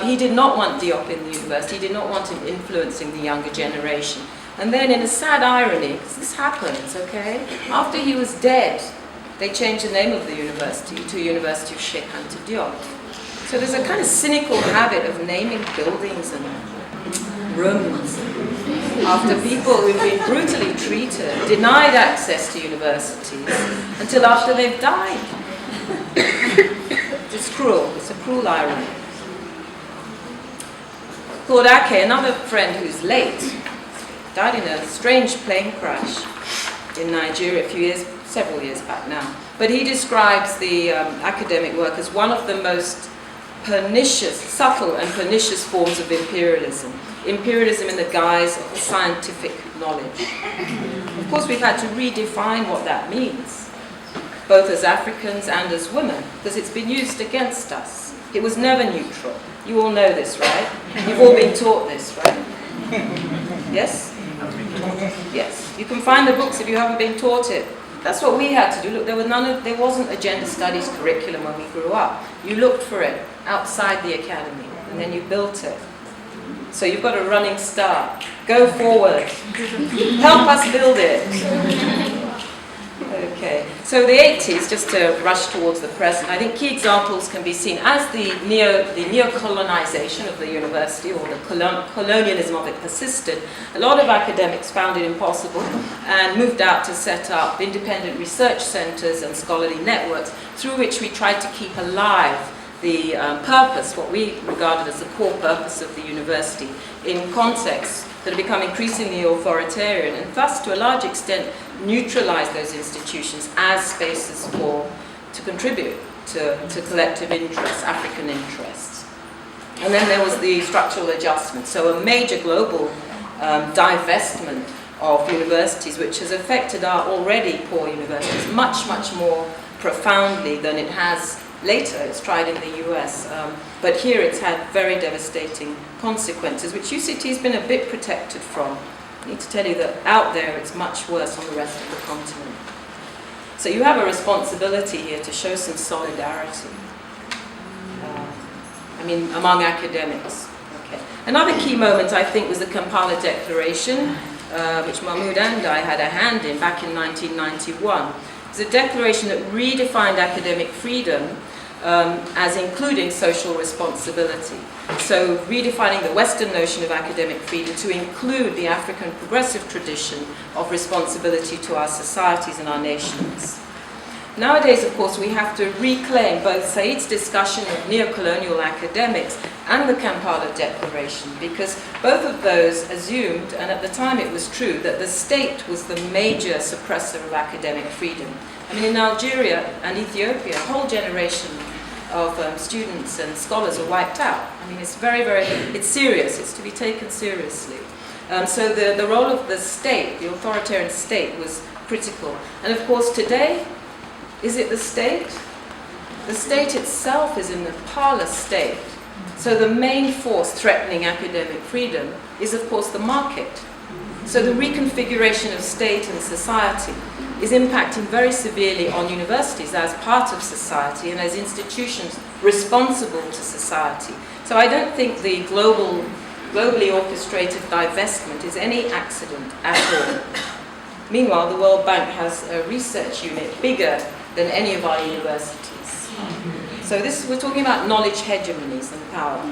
He did not want Diop in the university, he did not want him influencing the younger generation. And then in a sad irony, because this happens, okay, after he was dead, they changed the name of the university to University of Cheikh Anta Diop. So there's a kind of cynical habit of naming buildings and rooms after people who've been brutally treated, denied access to universities until after they've died. It's cruel, it's a cruel irony. Claude Ake, another friend who's late, died in a strange plane crash in Nigeria several years back now. But he describes the academic work as one of the most pernicious, subtle and pernicious forms of imperialism. Imperialism in the guise of scientific knowledge. Of course, we've had to redefine what that means, both as Africans and as women, because it's been used against us. It was never neutral. You all know this, right? You've all been taught this, right? Yes? Yes. You can find the books if you haven't been taught it. That's what we had to do. Look, there wasn't a gender studies curriculum when we grew up. You looked for it outside the academy, and then you built it. So you've got a running start. Go forward. Help us build it. Okay, so the 80s, just to rush towards the present, I think key examples can be seen as the neo-colonization of the university, or the colonialism of it persisted. A lot of academics found it impossible and moved out to set up independent research centers and scholarly networks through which we tried to keep alive the purpose, what we regarded as the core purpose of the university, in contexts that have become increasingly authoritarian, and thus, to a large extent, neutralize those institutions as spaces to contribute to collective interests, African interests. And then there was the structural adjustment, so a major global divestment of universities, which has affected our already poor universities much, much more profoundly than it has later. It's tried in the US, but here it's had very devastating consequences, which UCT has been a bit protected from. I need to tell you that out there it's much worse on the rest of the continent. So you have a responsibility here to show some solidarity, among academics. Okay. Another key moment, I think, was the Kampala Declaration, which Mahmoud and I had a hand in back in 1991. It's a declaration that redefined academic freedom as including social responsibility. So redefining the Western notion of academic freedom to include the African progressive tradition of responsibility to our societies and our nations. Nowadays, of course, we have to reclaim both Said's discussion of neo-colonial academics and the Kampala Declaration, because both of those assumed, and at the time it was true, that the state was the major suppressor of academic freedom. I mean, in Algeria and Ethiopia, a whole generation of students and scholars are wiped out. I mean, it's it's serious. It's to be taken seriously. So the role of the state, the authoritarian state, was critical. And of course, today, is it the state? The state itself is in the powerless state. So the main force threatening academic freedom is, of course, the market. So the reconfiguration of state and society is impacting very severely on universities as part of society and as institutions responsible to society. So I don't think the globally orchestrated divestment is any accident at all. Meanwhile, the World Bank has a research unit bigger than any of our universities. So we're talking about knowledge hegemonies and power.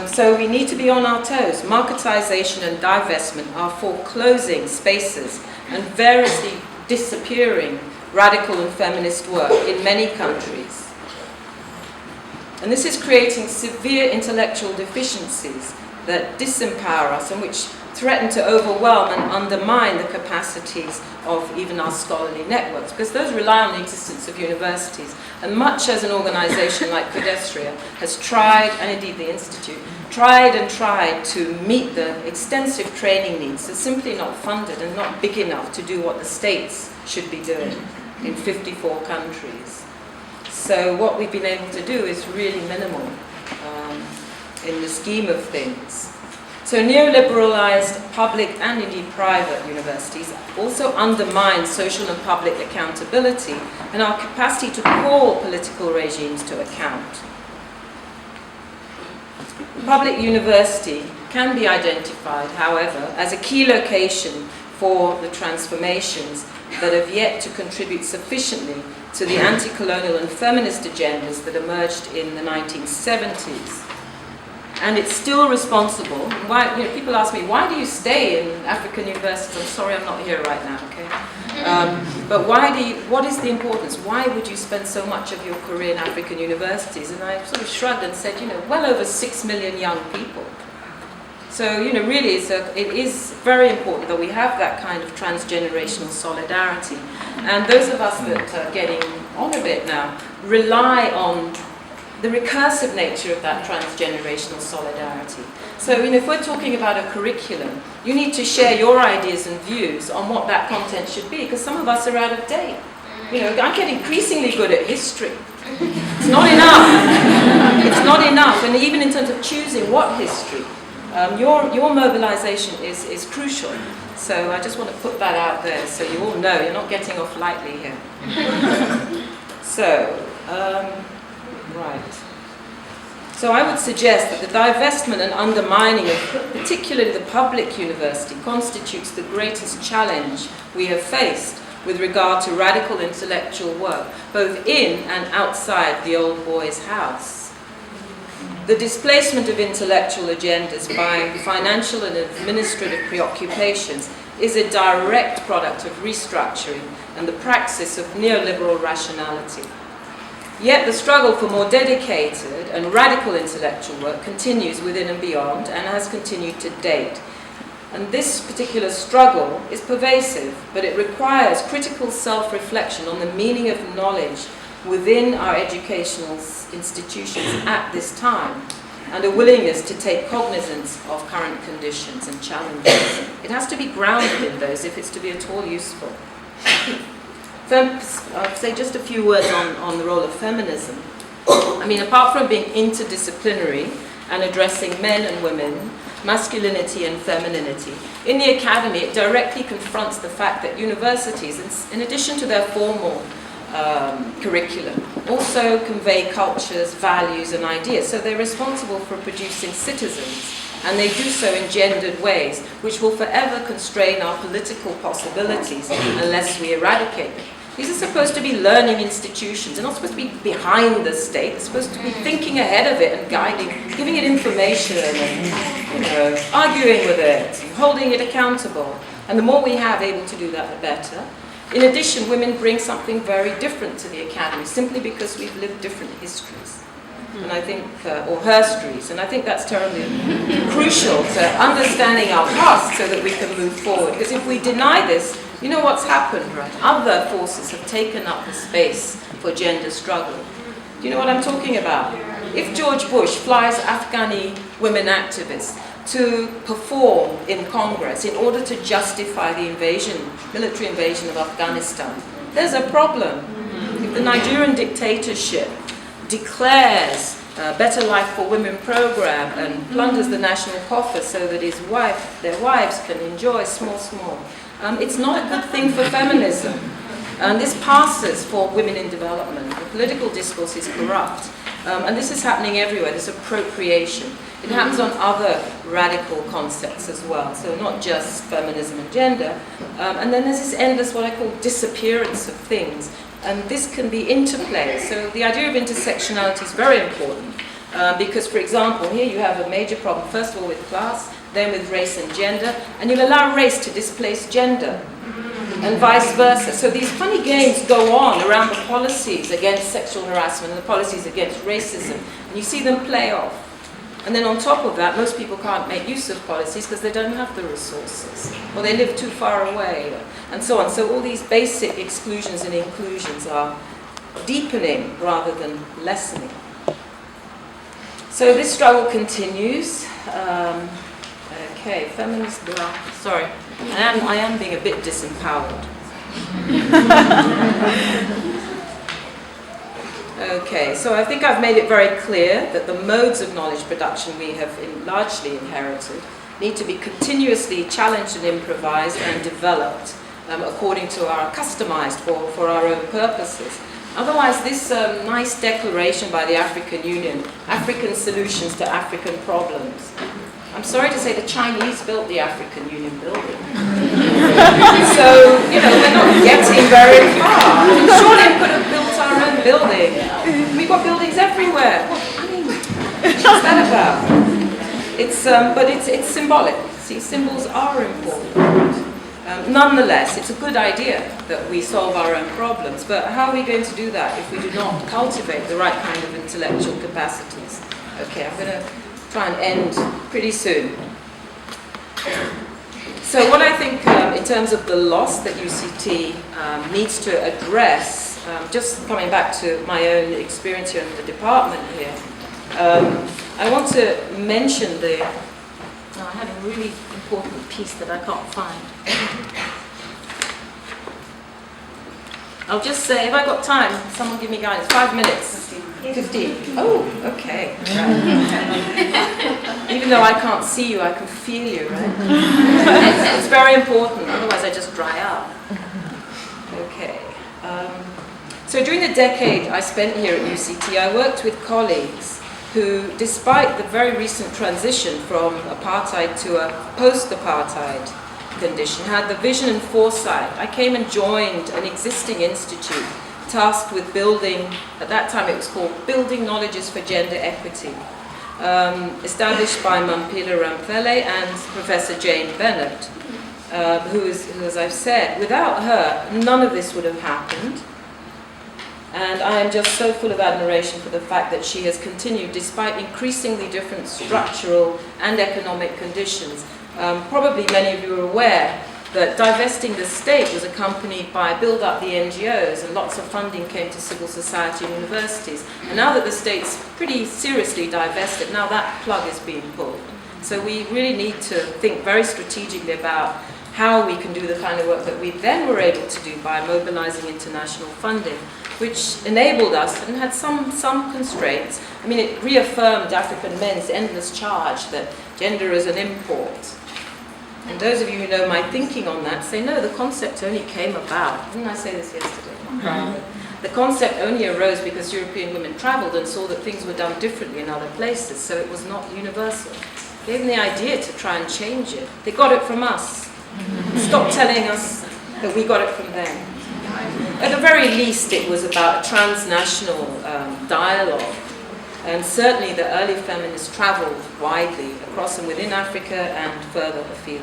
So we need to be on our toes. Marketization and divestment are foreclosing spaces and variously disappearing radical and feminist work in many countries. And this is creating severe intellectual deficiencies that disempower us and which threaten to overwhelm and undermine the capacities of even our scholarly networks, because those rely on the existence of universities. And much as an organization like Pedestria has tried, and indeed the Institute, tried to meet the extensive training needs, they're simply not funded and not big enough to do what the states should be doing in 54 countries. So what we've been able to do is really minimal in the scheme of things. So neoliberalized public and indeed private universities also undermine social and public accountability and our capacity to call political regimes to account. Public university can be identified, however, as a key location for the transformations that have yet to contribute sufficiently to the anti-colonial and feminist agendas that emerged in the 1970s. And it's still responsible. Why, people ask me, why do you stay in African universities? I'm sorry I'm not here right now, okay? But what is the importance? Why would you spend so much of your career in African universities? And I sort of shrugged and said, well over 6 million young people. So, really it is very important that we have that kind of transgenerational solidarity. And those of us that are getting on a bit now rely on the recursive nature of that transgenerational solidarity. So, if we're talking about a curriculum, you need to share your ideas and views on what that content should be, because some of us are out of date. I get increasingly good at history. It's not enough. It's not enough. And even in terms of choosing what history, your mobilization is crucial. So I just want to put that out there so you all know you're not getting off lightly here. So, right. So I would suggest that the divestment and undermining of particularly the public university constitutes the greatest challenge we have faced with regard to radical intellectual work, both in and outside the old boys' house. The displacement of intellectual agendas by financial and administrative preoccupations is a direct product of restructuring and the praxis of neoliberal rationality. Yet the struggle for more dedicated and radical intellectual work continues within and beyond and has continued to date. And this particular struggle is pervasive, but it requires critical self-reflection on the meaning of knowledge within our educational institutions at this time, and a willingness to take cognizance of current conditions and challenges. It has to be grounded in those if it's to be at all useful. I'll say just a few words on the role of feminism. I mean, apart from being interdisciplinary and addressing men and women, masculinity and femininity, in the academy it directly confronts the fact that universities, in addition to their formal curriculum, also convey cultures, values and ideas. So they're responsible for producing citizens, and they do so in gendered ways, which will forever constrain our political possibilities unless we eradicate them. These are supposed to be learning institutions. They're not supposed to be behind the state. They're supposed to be thinking ahead of it and guiding, giving it information and, arguing with it, and holding it accountable. And the more we have able to do that, the better. In addition, women bring something very different to the academy, simply because we've lived different histories. And I think, or herstories, and I think that's terribly crucial to understanding our past so that we can move forward. Because if we deny this, You know what's happened, right? Other forces have taken up the space for gender struggle. Do you know what I'm talking about? If George Bush flies Afghani women activists to perform in Congress in order to justify the military invasion of Afghanistan, there's a problem. If the Nigerian dictatorship declares a Better Life for Women program and plunders the national coffers so that their wives can enjoy small, it's not a good thing for feminism. And this passes for women in development. The political discourse is corrupt. And this is happening everywhere, this appropriation. It happens on other radical concepts as well, so not just feminism and gender. And then there's this endless, what I call, disappearance of things. And this can be interplay. So the idea of intersectionality is very important. Because, for example, here you have a major problem, first of all with class, then with race and gender, and you'll allow race to displace gender, and vice versa. So these funny games go on around the policies against sexual harassment and the policies against racism, and you see them play off. And then on top of that, most people can't make use of policies because they don't have the resources, or they live too far away, and so on. So all these basic exclusions and inclusions are deepening rather than lessening. So this struggle continues. Okay, feminist blah. Sorry, I am being a bit disempowered. Okay, so I think I've made it very clear that the modes of knowledge production we have largely inherited need to be continuously challenged and improvised and developed according to customized for our own purposes. Otherwise, this nice declaration by the African Union, African solutions to African problems. I'm sorry to say the Chinese built the African Union building. So, you know, we're not getting very far. Surely we could have built our own building. We've got buildings everywhere. I mean, what's that about? But it's symbolic. See, symbols are important. Nonetheless, it's a good idea that we solve our own problems, but how are we going to do that if we do not cultivate the right kind of intellectual capacities? Okay, I'm going to try and end pretty soon. So what I think in terms of the loss that UCT needs to address, just coming back to my own experience here in the department here, I want to mention I had a really important piece that I can't find. I'll just say, if I got time, someone give me guidance. 5 minutes. 15. Oh, okay. Right. Even though I can't see you, I can feel you, right? It's very important, otherwise I just dry up. Okay. So during the decade I spent here at UCT, I worked with colleagues who, despite the very recent transition from apartheid to a post-apartheid condition, had the vision and foresight. I came and joined an existing institute tasked with building, at that time it was called Building Knowledges for Gender Equity, established by Mampila Ramphele and Professor Jane Bennett, who, as I've said, without her, none of this would have happened. And I am just so full of admiration for the fact that she has continued, despite increasingly different structural and economic conditions. Probably many of you are aware that divesting the state was accompanied by build up the NGOs, and lots of funding came to civil society and universities. And now that the state's pretty seriously divested, now that plug is being pulled. So we really need to think very strategically about how we can do the kind of work that we then were able to do by mobilizing international funding, which enabled us and had some constraints. I mean, it reaffirmed African men's endless charge that gender is an import. And those of you who know my thinking on that say, no, the concept only came about. Didn't I say this yesterday? The concept only arose because European women traveled and saw that things were done differently in other places, so it was not universal. They gave them the idea to try and change it. They got it from us. Stop telling us that we got it from them. At the very least, it was about a transnational dialogue. And certainly the early feminists traveled widely across and within Africa and further afield.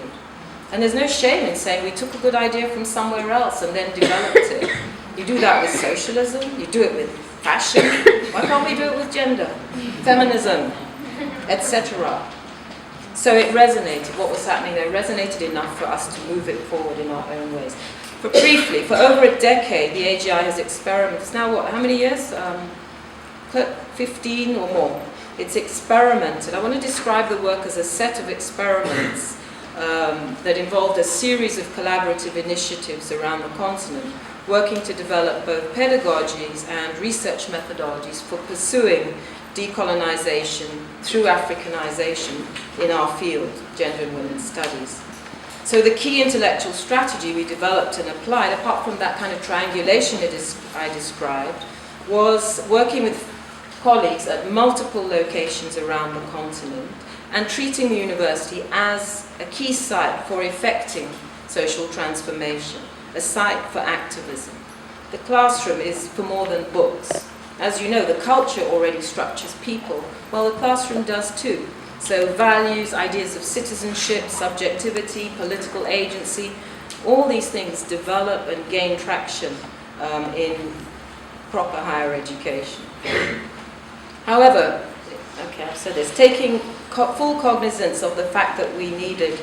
And there's no shame in saying we took a good idea from somewhere else and then developed it. You do that with socialism, you do it with fashion. Why can't we do it with gender, feminism, etc.? So it resonated, what was happening there resonated enough for us to move it forward in our own ways. briefly, for over a decade, the AGI has experimented. It's now what, how many years? 15 or more. It's experimented. I want to describe the work as a set of experiments that involved a series of collaborative initiatives around the continent, working to develop both pedagogies and research methodologies for pursuing decolonization through Africanization in our field, gender and women's studies. So the key intellectual strategy we developed and applied, apart from that kind of triangulation I described, was working with colleagues at multiple locations around the continent and treating the university as a key site for effecting social transformation, a site for activism. The classroom is for more than books. As you know, the culture already structures people. Well, the classroom does too. So values, ideas of citizenship, subjectivity, political agency, all these things develop and gain traction in proper higher education. However, okay, I've said this, taking full cognizance of the fact that we needed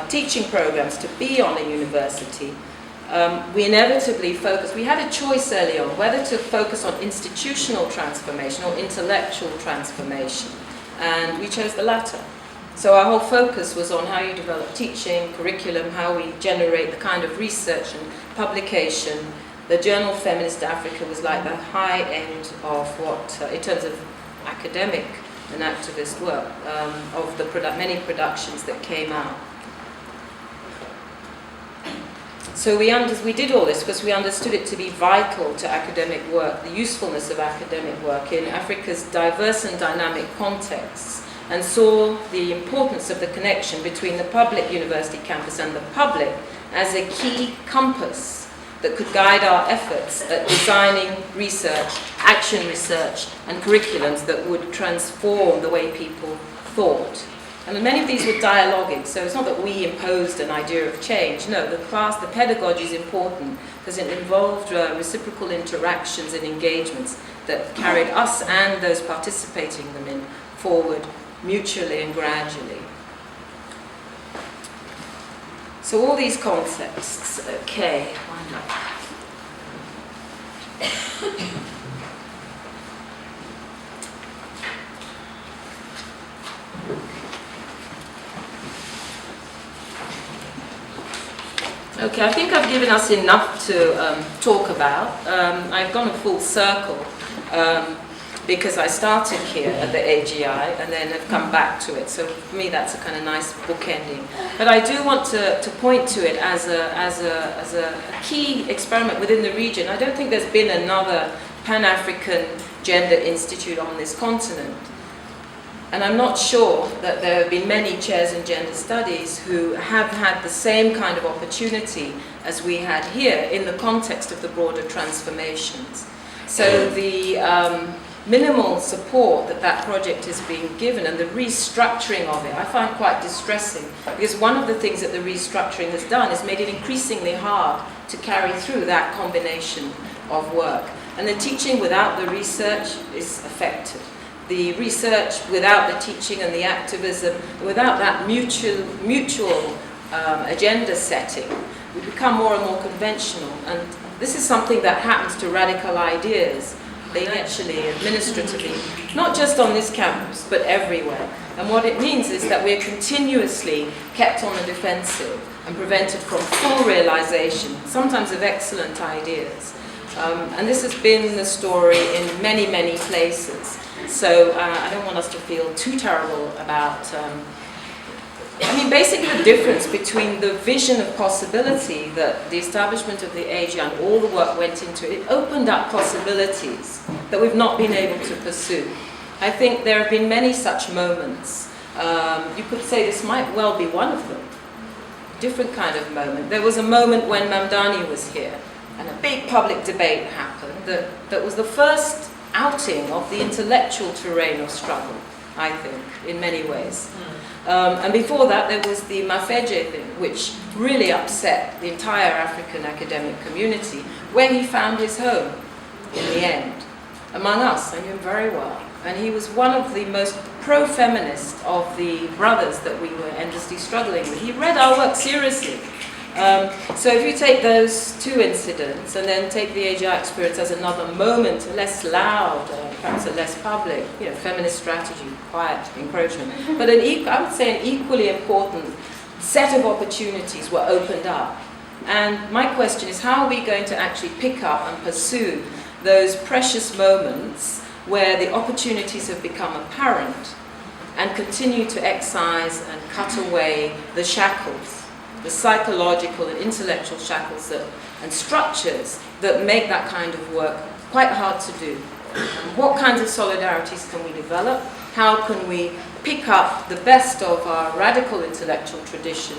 teaching programs to be on a university, we inevitably focused, we had a choice early on whether to focus on institutional transformation or intellectual transformation, and we chose the latter. So our whole focus was on how you develop teaching, curriculum, how we generate the kind of research and publication. The journal Feminist Africa was like the high end of what, in terms of academic and activist work, of the many productions that came out. So we did all this because we understood it to be vital to academic work, the usefulness of academic work in Africa's diverse and dynamic contexts, and saw the importance of the connection between the public university campus and the public as a key compass that could guide our efforts at designing research, action research, and curriculums that would transform the way people thought. And many of these were dialoguing, so it's not that we imposed an idea of change. No, the pedagogy is important because it involved reciprocal interactions and engagements that carried us and those participating them in forward mutually and gradually. So all these concepts, okay, wind up. Okay, I think I've given us enough to talk about. I've gone a full circle because I started here at the AGI and then have come back to it. So for me, that's a kind of nice bookending. But I do want to point to it as a key experiment within the region. I don't think there's been another Pan-African gender institute on this continent. And I'm not sure that there have been many chairs in gender studies who have had the same kind of opportunity as we had here in the context of the broader transformations. So the minimal support that project is being given and the restructuring of it, I find quite distressing, because one of the things that the restructuring has done is made it increasingly hard to carry through that combination of work. And the teaching without the research is affected. The research without the teaching and the activism, without that mutual agenda setting, we become more and more conventional. And this is something that happens to radical ideas. They actually, administratively, not just on this campus, but everywhere. And what it means is that we're continuously kept on the defensive and prevented from full realization, sometimes of excellent ideas. And this has been the story in many, many places. So I don't want us to feel too terrible about, I mean, basically the difference between the vision of possibility that the establishment of the AGI and all the work went into, it opened up possibilities that we've not been able to pursue. I think there have been many such moments. You could say this might well be one of them. Different kind of moment. There was a moment when Mamdani was here and a big public debate happened that was the first outing of the intellectual terrain of struggle, I think, in many ways. And before that, there was the Mafeje thing, which really upset the entire African academic community, where he found his home in the end. Among us, I knew him very well. And he was one of the most pro-feminist of the brothers that we were endlessly struggling with. He read our work seriously. So if you take those two incidents and then take the AGI experience as another moment, less loud, perhaps a less public, feminist strategy, quiet encroachment, but I would say an equally important set of opportunities were opened up. And my question is, how are we going to actually pick up and pursue those precious moments where the opportunities have become apparent and continue to excise and cut away the shackles, the psychological and intellectual shackles and structures that make that kind of work quite hard to do? What kinds of solidarities can we develop? How can we pick up the best of our radical intellectual tradition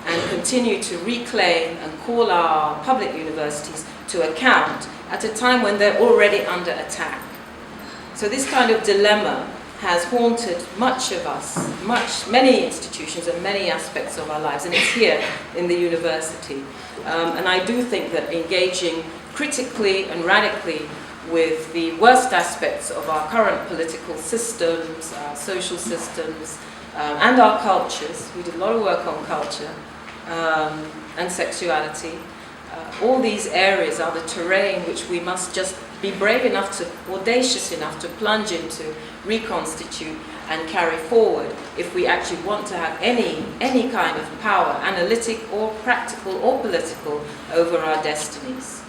and continue to reclaim and call our public universities to account at a time when they're already under attack? So this kind of dilemma has haunted much of us, many institutions and many aspects of our lives, and it's here in the university. And I do think that engaging critically and radically with the worst aspects of our current political systems, our social systems, and our cultures. We did a lot of work on culture and sexuality. All these areas are the terrain which we must just be brave enough to, audacious enough to plunge into, reconstitute and carry forward if we actually want to have any kind of power, analytic or practical or political, over our destinies.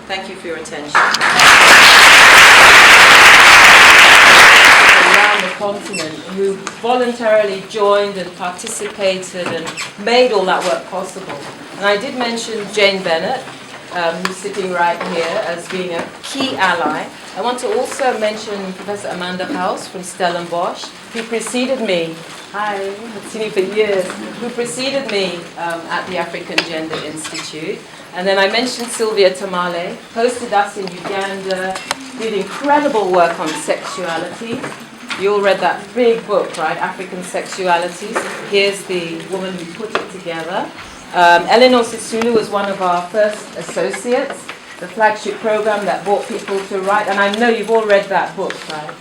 Thank you for your attention. Around the continent who voluntarily joined and participated and made all that work possible. And I did mention Jane Bennett, who's sitting right here as being a key ally. I want to also mention Professor Amanda House from Stellenbosch, who preceded me. Hi, I've seen you for years. Who preceded me at the African Gender Institute. And then I mentioned Sylvia Tamale, hosted us in Uganda, did incredible work on sexuality. You all read that big book, right? African Sexualities. Here's the woman who put it together. Eleanor Sisulu was one of our first associates, the flagship program that brought people to write, and I know you've all read that book, right?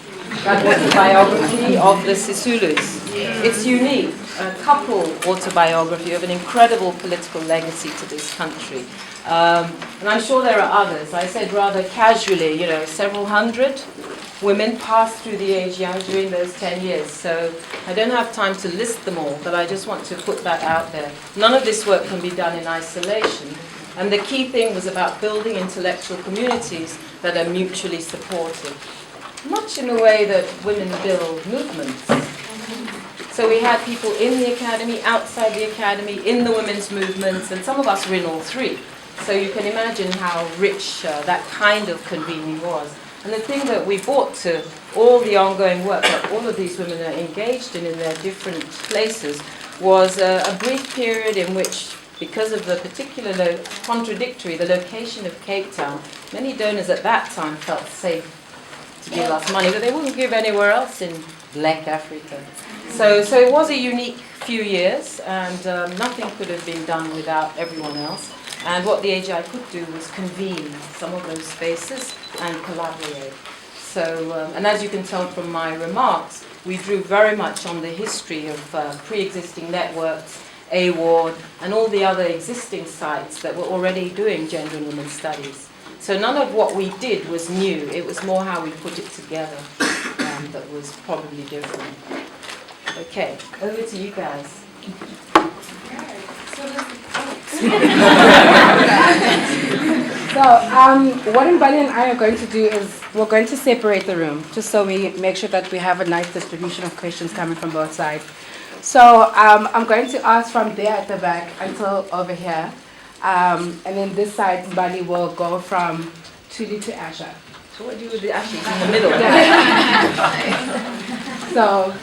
That autobiography of the Sisulus. It's unique, a couple autobiography of an incredible political legacy to this country. And I'm sure there are others. I said rather casually, several hundred women passed through the AGI during those 10 years. So I don't have time to list them all, but I just want to put that out there. None of this work can be done in isolation. And the key thing was about building intellectual communities that are mutually supportive, much in the way that women build movements. So we had people in the academy, outside the academy, in the women's movements, and some of us were in all three. So you can imagine how rich that kind of convening was. And the thing that we brought to all the ongoing work that all of these women are engaged in their different places was a brief period in which, because of the particular the location of Cape Town, many donors at that time felt safe to give us money that they wouldn't give anywhere else in Black Africa. So it was a unique few years, and nothing could have been done without everyone else. And what the AGI could do was convene some of those spaces and collaborate. So, and as you can tell from my remarks, we drew very much on the history of pre-existing networks, AWARD, and all the other existing sites that were already doing gender and women's studies. So none of what we did was new. It was more how we put it together that was probably different. Okay, over to you guys. So what Mbali and I are going to do is we're going to separate the room just so we make sure that we have a nice distribution of questions coming from both sides. So I'm going to ask from there at the back until over here. And then this side, Mbali will go from Tudi to Asha. So what do you do with the ashes in the middle? So,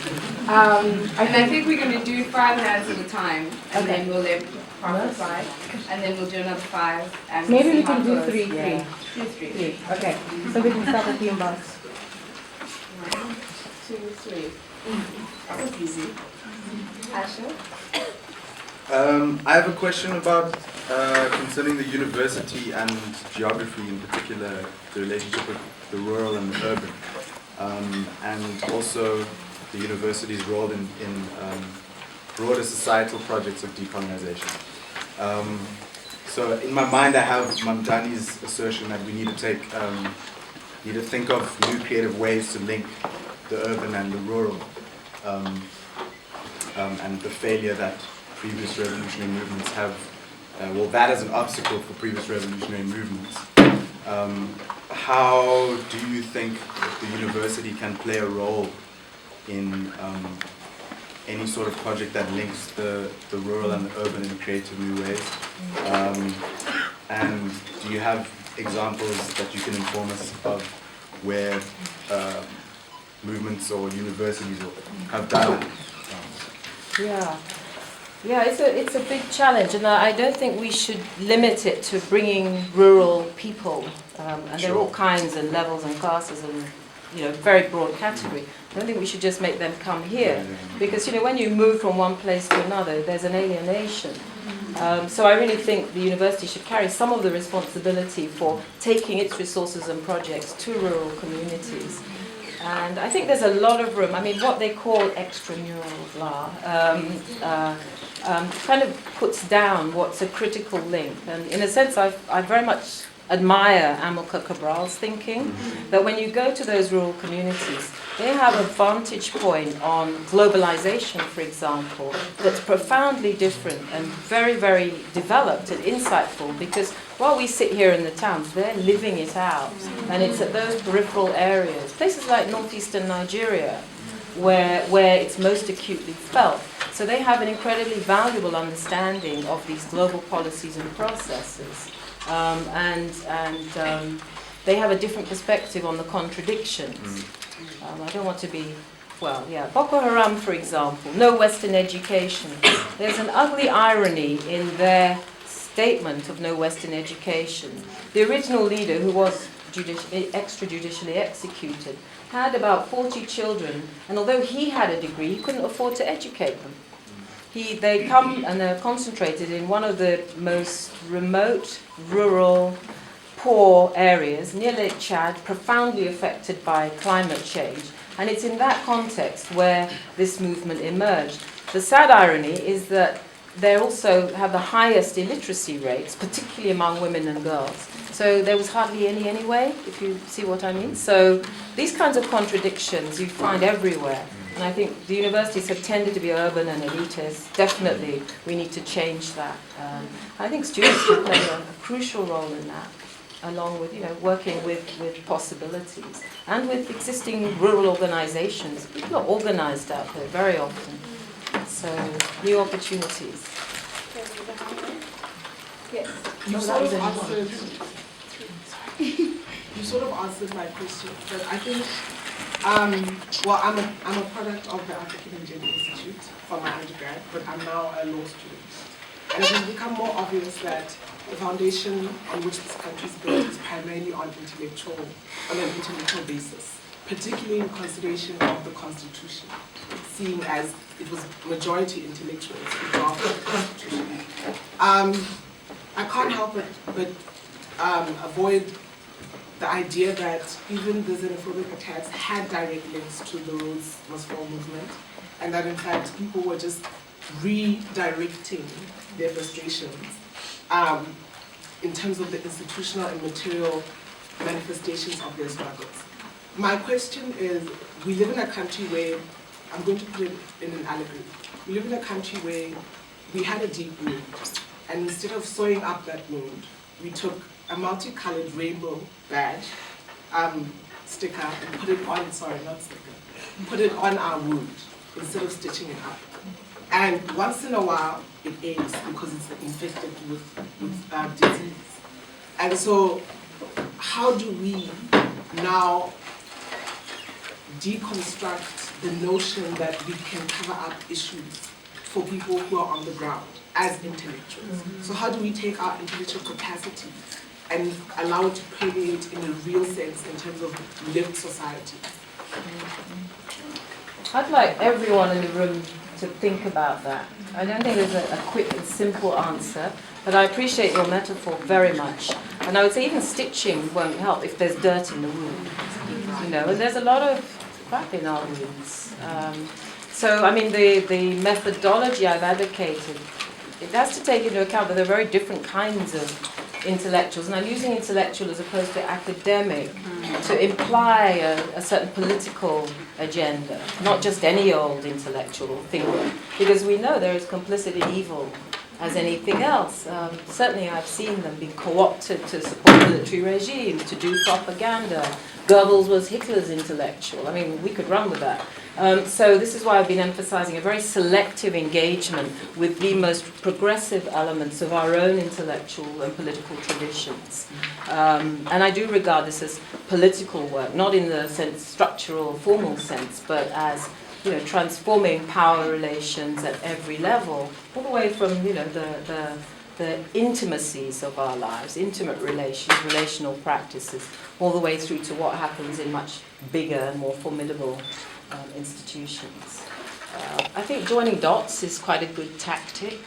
I think we're going to do 5 hands at a time, and then we'll let Prof 5, and then we'll do another 5. And maybe see we how can it do goes. 3. Yeah. 3. 3. Okay. So we can start with the inbox. 1, 2, 3. That was easy. Asha? I have a question about concerning the university and geography, in particular the relationship with the rural and the urban, and also the university's role in broader societal projects of decolonization. So in my mind, I have Mamdani's assertion that we need to think of new creative ways to link the urban and the rural, and the failure that previous revolutionary movements have. Well, that is an obstacle for previous revolutionary movements. How do you think the university can play a role in any sort of project that links the rural and the urban in creative new ways? And do you have examples that you can inform us of where movements or universities have done it? Yeah, it's a big challenge, and I don't think we should limit it to bringing rural people, and there are all kinds and levels and classes and very broad category. I don't think we should just make them come here, because when you move from one place to another, there's an alienation. So I really think the university should carry some of the responsibility for taking its resources and projects to rural communities. And I think there's a lot of room. I mean, what they call extramural blah kind of puts down what's a critical link. And in a sense, I very much admire Amilcar Cabral's thinking, that when you go to those rural communities, they have a vantage point on globalization, for example, that's profoundly different and very, very developed and insightful, because while we sit here in the towns, they're living it out. And it's at those peripheral areas, places like northeastern Nigeria, where it's most acutely felt. So they have an incredibly valuable understanding of these global policies and processes. They have a different perspective on the contradictions. I don't want to be, Boko Haram, for example, no Western education. There's an ugly irony in their statement of no Western education. The original leader, who was extrajudicially executed, had about 40 children, and although he had a degree, he couldn't afford to educate them. They come and they're concentrated in one of the most remote, rural, poor areas near Lake Chad, profoundly affected by climate change. And it's in that context where this movement emerged. The sad irony is that they also have the highest illiteracy rates, particularly among women and girls. So there was hardly any anyway, if you see what I mean. So these kinds of contradictions you find everywhere. And I think the universities have tended to be urban and elitist. Definitely, we need to change that. I think students can play a crucial role in that, along with working with possibilities and with existing rural organizations. People are organized out there very often. So new opportunities. Yes. You sort of answered my question, but I think, I'm a product of the African Indian Institute for my undergrad, but I'm now a law student. And it has become more obvious that the foundation on which this country is built is primarily on an intellectual basis, particularly in consideration of the Constitution, seeing as it was majority intellectuals who drafted the Constitution. I can't help but avoid the idea that even the xenophobic attacks had direct links to the Rhodes Must Fall movement, and that in fact people were just redirecting their frustrations in terms of the institutional and material manifestations of their struggles. My question is, we live in a country where, I'm going to put it in an allegory, we live in a country where we had a deep wound, and instead of sewing up that wound, we took a multicolored rainbow badge, sticker, and put it on, put it on our wound instead of stitching it up. And once in a while, it aches because it's infected with disease. And so, how do we now deconstruct the notion that we can cover up issues for people who are on the ground as intellectuals? So how do we take our intellectual capacity and allow it to permeate in a real sense in terms of lived society? I'd like everyone in the room to think about that. I don't think there's a quick and simple answer, but I appreciate your metaphor very much. And I would say even stitching won't help if there's dirt in the wound. And there's a lot of crap in our wounds. So, I mean, the methodology I've advocated it has to take into account that there are very different kinds of intellectuals, and I'm using intellectual as opposed to academic to imply a certain political agenda, not just any old intellectual thinker, because we know there is complicit in evil as anything else. Certainly I've seen them be co-opted to support military regimes, to do propaganda. Goebbels was Hitler's intellectual. I mean, we could run with that. So this is why I've been emphasizing a very selective engagement with the most progressive elements of our own intellectual and political traditions. And I do regard this as political work, not in the sense, structural, formal sense, but as transforming power relations at every level, all the way from the intimacies of our lives, intimate relations, relational practices, all the way through to what happens in much bigger and more formidable institutions. I think joining dots is quite a good tactic.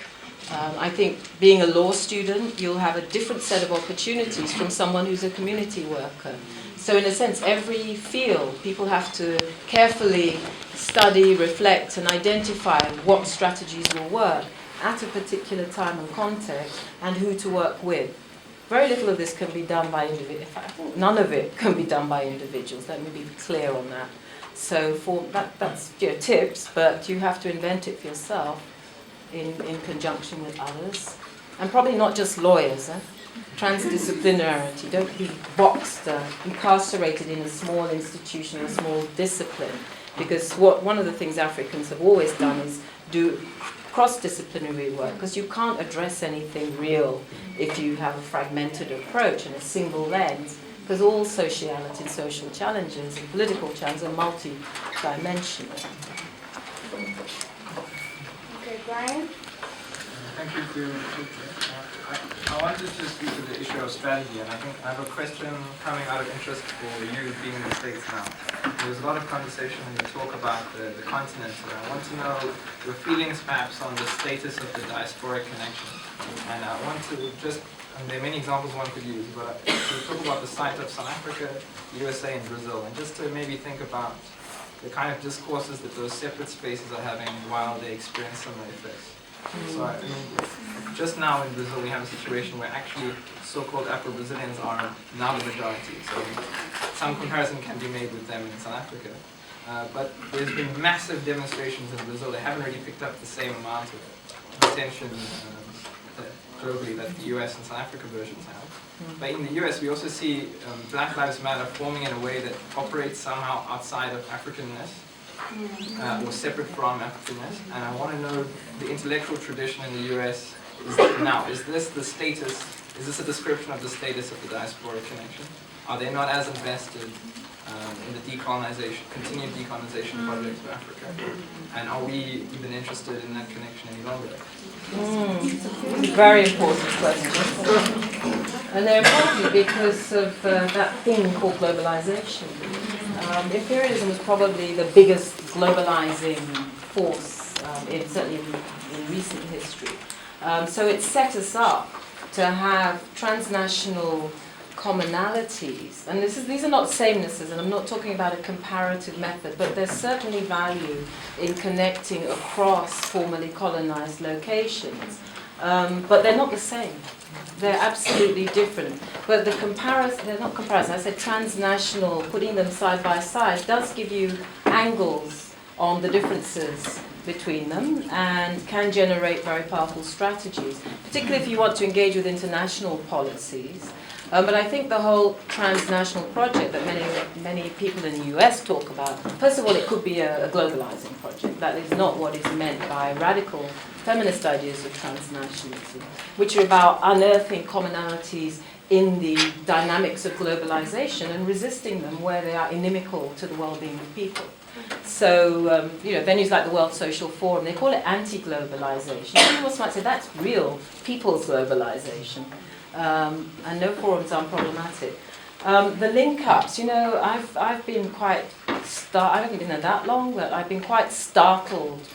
I think being a law student, you'll have a different set of opportunities from someone who's a community worker. So in a sense, every field, people have to carefully study, reflect, and identify what strategies will work at a particular time and context, and who to work with. Very little of this can be done by individuals. In fact, none of it can be done by individuals. Let me be clear on that. So for that's tips, but you have to invent it for yourself in conjunction with others. And probably not just lawyers. Transdisciplinarity. Don't be boxed, incarcerated in a small institution, a small discipline. Because one of the things Africans have always done is do cross-disciplinary work, because you can't address anything real if you have a fragmented approach and a single lens, because all sociality and social challenges and political challenges are multi-dimensional. Okay, Brian? Thank you for your input. I wanted to speak to the issue of strategy, and I think I have a question coming out of interest for you being in the States now. There's a lot of conversation when you talk about the continent, and I want to know your feelings perhaps on the status of the diasporic connection. And I want to just, and there are many examples one could use, but to talk about the site of South Africa, USA, and Brazil, and just to maybe think about the kind of discourses that those separate spaces are having while they experience similar effects. So, I mean, just now in Brazil we have a situation where actually so-called Afro-Brazilians are now the majority. So some comparison can be made with them in South Africa. But there's been massive demonstrations in Brazil. They haven't really picked up the same amount of attention globally that the US and South Africa versions have. But in the US we also see Black Lives Matter forming in a way that operates somehow outside of Africanness. Or separate from Africanness, and I want to know the intellectual tradition in the US is this the status, is this a description of the status of the diasporic connection? Are they not as invested in the decolonization, continued decolonization project of Africa? And are we even interested in that connection any longer? Very important question. And they're important because of that thing called globalization. Imperialism was probably the biggest globalizing force, certainly in recent history. So it set us up to have transnational commonalities. And these are not samenesses, and I'm not talking about a comparative method, but there's certainly value in connecting across formerly colonized locations. But they're not the same. They're absolutely different. But the comparison, they're not comparison, I said transnational, putting them side by side, does give you angles on the differences between them and can generate very powerful strategies, particularly if you want to engage with international policies. But I think the whole transnational project that many people in the US talk about, first of all, it could be a globalizing project. That is not what is meant by radical feminist ideas of transnationalism, which are about unearthing commonalities in the dynamics of globalization and resisting them where they are inimical to the well-being of people. So, venues like the World Social Forum, they call it anti-globalization. People might say that's real people's globalization. And no forums are problematic. The link-ups, I've been quite, I haven't been there that long, but I've been quite startled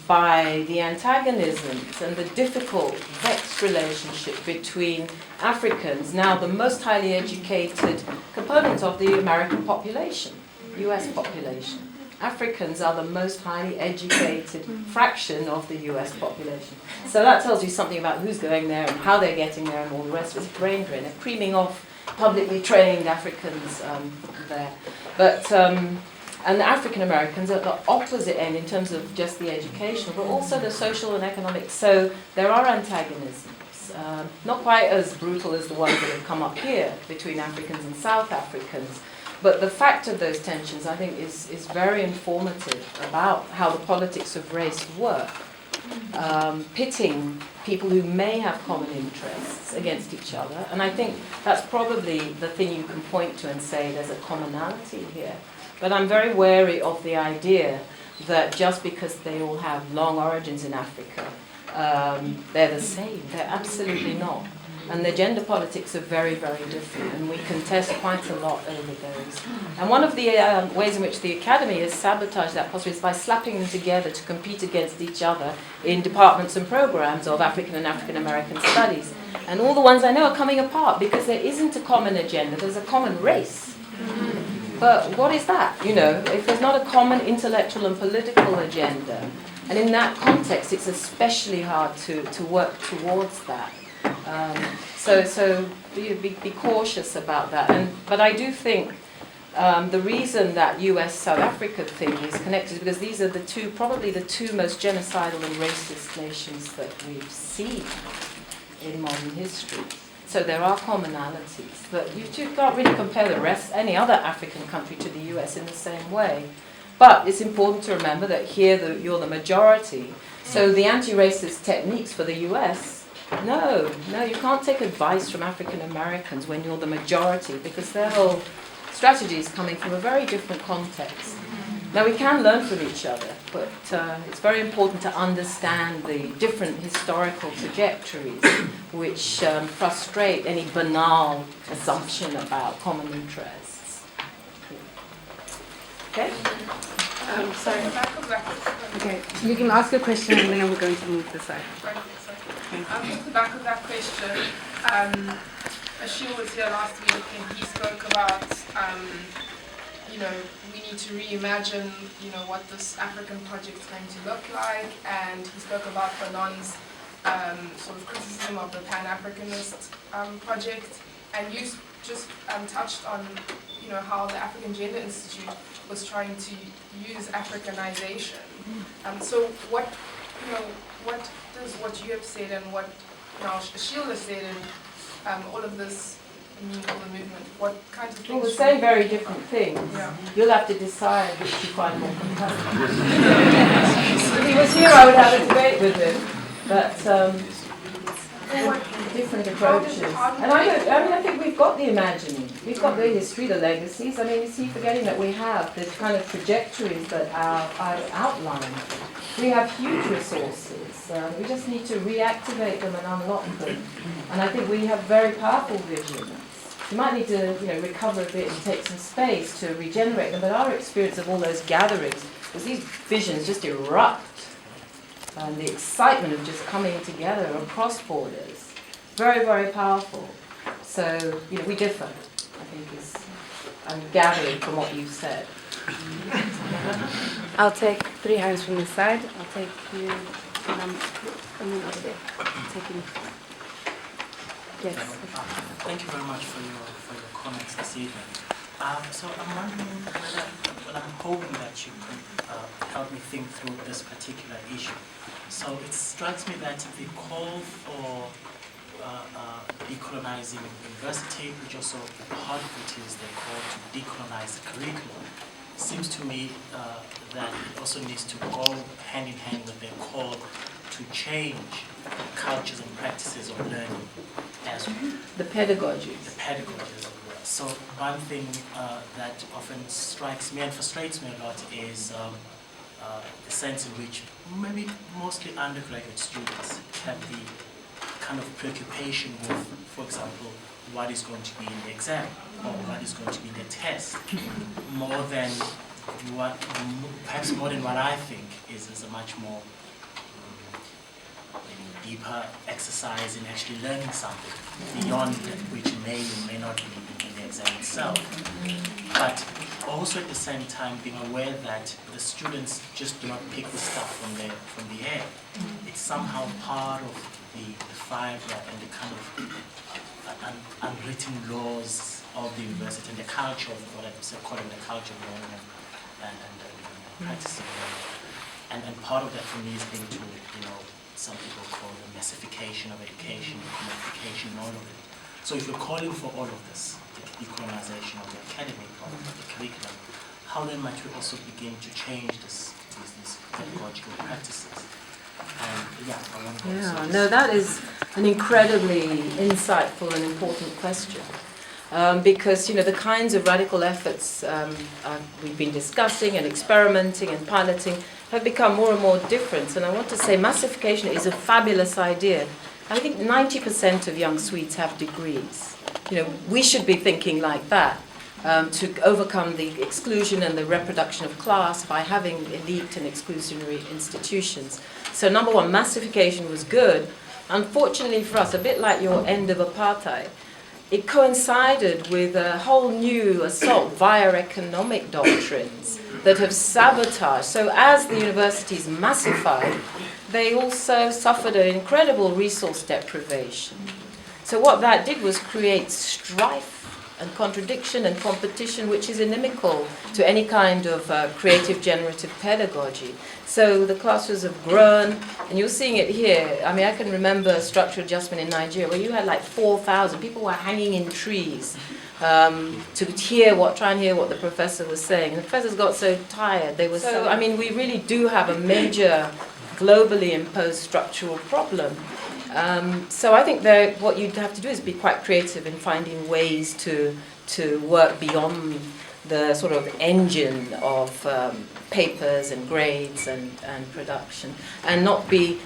by the antagonisms and the difficult, vexed relationship between Africans, now the most highly educated component of the American population, US population, Africans are the most highly educated fraction of the US population. So that tells you something about who's going there and how they're getting there and all the rest of it. Brain drain. They're creaming off publicly trained Africans there. But, and the African Americans are at the opposite end in terms of just the educational, but also the social and economic. So there are antagonisms, not quite as brutal as the ones that have come up here between Africans and South Africans. But the fact of those tensions, I think, is very informative about how the politics of race work, pitting people who may have common interests against each other. And I think that's probably the thing you can point to and say there's a commonality here. But I'm very wary of the idea that just because they all have long origins in Africa, they're the same. They're absolutely not. And the gender politics are very, very different, and we contest quite a lot over those. And one of the ways in which the Academy has sabotaged that possibility is by slapping them together to compete against each other in departments and programs of African and African American studies. And all the ones I know are coming apart because there isn't a common agenda, there's a common race. But what is that? You know, if there's not a common intellectual and political agenda, and in that context it's especially hard to work towards that. So be cautious about that. But I do think the reason that US-South Africa thing is connected is because these are probably the two most genocidal and racist nations that we've seen in modern history. So there are commonalities, but you can't really compare any other African country to the US in the same way. But it's important to remember that here you're the majority. So the anti-racist techniques for the US, no, you can't take advice from African Americans when you're the majority, because their whole strategy is coming from a very different context. Now we can learn from each other, but it's very important to understand the different historical trajectories which frustrate any banal assumption about common interests. Okay? Sorry. Okay, you can ask a question and then we're going to move this side. Off the back of that question, Ashil was here last week and he spoke about, we need to reimagine, what this African project is going to look like, and he spoke about Fanon's sort of criticism of the Pan-Africanist project, and you just touched on, how the African Gender Institute was trying to use Africanization. So what does what you have said and what Ashil has said and all of this mean for the movement? What kinds of things? Well, we're saying very different things. Yeah. You'll have to decide which you find more compelling. If he was here, I would have a debate with him. But different approaches. And I think we've got the imagining. We've got the history, the legacies. I mean, is he forgetting that we have this kind of trajectories that are outlined? We have huge resources. We just need to reactivate them and unlock them. And I think we have very powerful visions. You might need to, recover a bit and take some space to regenerate them. But our experience of all those gatherings was these visions just erupt. And the excitement of just coming together across borders. Very, very powerful. So, we differ, I think, I'm gathering from what you've said. I'll take 3 hands from this side. I'll take you, and then over there. Take you. Yes. Thank you very much for your comments this evening. So I'm wondering I'm hoping that you could help me think through this particular issue. So it strikes me that the call for decolonizing university, which also part of it is the call to decolonize the curriculum, seems to me that it also needs to go hand in hand with the call to change cultures and practices of learning as well. The pedagogy. The pedagogy, as it were. So one thing that often strikes me and frustrates me a lot is the sense in which maybe mostly undergraduate students have the kind of preoccupation with, for example, what is going to be in the exam or what is going to be in the test, more than perhaps more than what I think is a much more deeper exercise in actually learning something beyond that which may or may not be in the exam itself. But also at the same time being aware that the students just do not pick the stuff from the air. It's somehow part of the fibre and the kind of unwritten laws of the university and the culture of what I'm calling the culture of learning and practicing learning. And part of that for me is linked to, some people call the massification of education, the commodification, all of it. So if we're calling for all of this, the decolonization of the academic, of the curriculum, how then might we also begin to change these pedagogical practices? I want to no, that is an incredibly insightful and important question. Because, the kinds of radical efforts we've been discussing and experimenting and piloting have become more and more different. And I want to say massification is a fabulous idea. I think 90% of young Swedes have degrees. We should be thinking like that. To overcome the exclusion and the reproduction of class by having elite and exclusionary institutions. So number one, massification was good. Unfortunately for us, a bit like your end of apartheid, it coincided with a whole new assault via economic doctrines that have sabotaged. So as the universities massified, they also suffered an incredible resource deprivation. So what that did was create strife and contradiction and competition, which is inimical to any kind of creative generative pedagogy. So the classrooms have grown, and you're seeing it here. I mean, I can remember structural adjustment in Nigeria, where you had like 4,000 people were hanging in trees to try and hear what the professor was saying. And the professors got so tired, they were so. I mean, we really do have a major globally imposed structural problem. So I think that what you'd have to do is be quite creative in finding ways to work beyond the sort of engine of papers and grades and production, and not be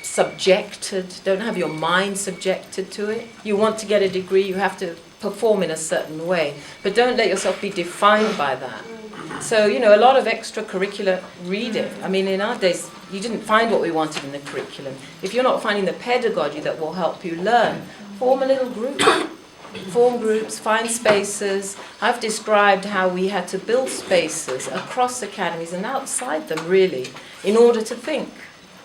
subjected, don't have your mind subjected to it. You want to get a degree, you have to perform in a certain way, but don't let yourself be defined by that. So, a lot of extracurricular reading. I mean, in our days, you didn't find what we wanted in the curriculum. If you're not finding the pedagogy that will help you learn, form a little group. Form groups, find spaces. I've described how we had to build spaces across academies and outside them, really, in order to think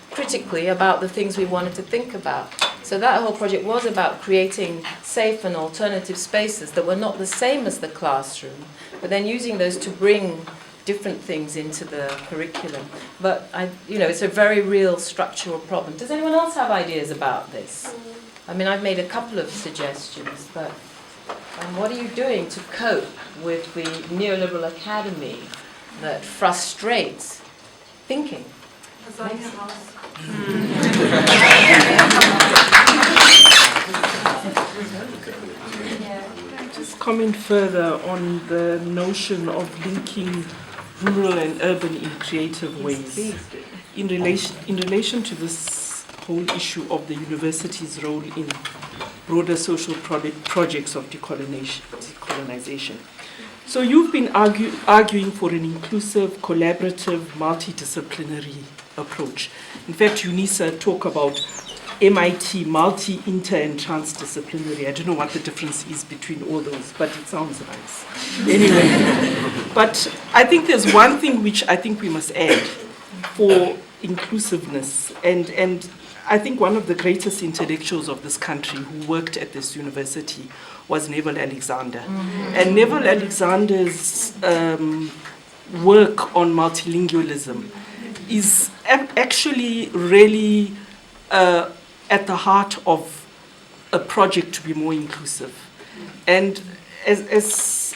critically about the things we wanted to think about. So that whole project was about creating safe and alternative spaces that were not the same as the classroom, but then using those to bring different things into the curriculum. But it's a very real structural problem. Does anyone else have ideas about this? I mean, I've made a couple of suggestions, but what are you doing to cope with the neoliberal academy that frustrates thinking? Just comment further on the notion of linking rural and urban in creative ways. In relation to this whole issue of the university's role in broader social projects of decolonization. So you've been arguing for an inclusive, collaborative, multidisciplinary approach. In fact, UNISA talk about MIT, multi, inter, and transdisciplinary. I don't know what the difference is between all those, but it sounds nice. Anyway, but I think there's one thing which I think we must add for inclusiveness, and I think one of the greatest intellectuals of this country who worked at this university was Neville Alexander. Mm-hmm. And Neville Alexander's work on multilingualism is actually really at the heart of a project to be more inclusive. And as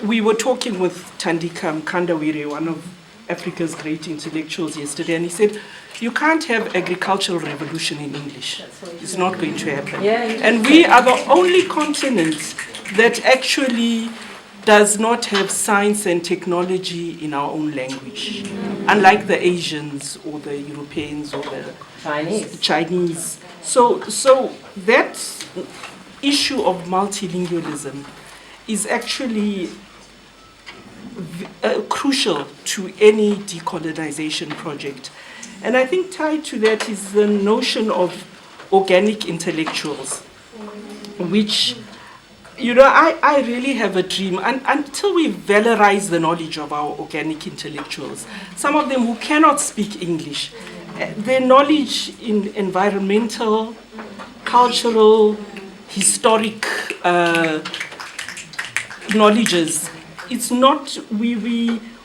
we were talking with Thandika Mkandawire, one of Africa's great intellectuals, yesterday, and he said, you can't have agricultural revolution in English. It's not going to happen. And we are the only continent that actually does not have science and technology in our own language, unlike the Asians or the Europeans or the Chinese. So that issue of multilingualism is actually crucial to any decolonization project. And I think tied to that is the notion of organic intellectuals, which I really have a dream, and until we valorize the knowledge of our organic intellectuals, some of them who cannot speak English, their knowledge in environmental, cultural, historic knowledges, it's not, we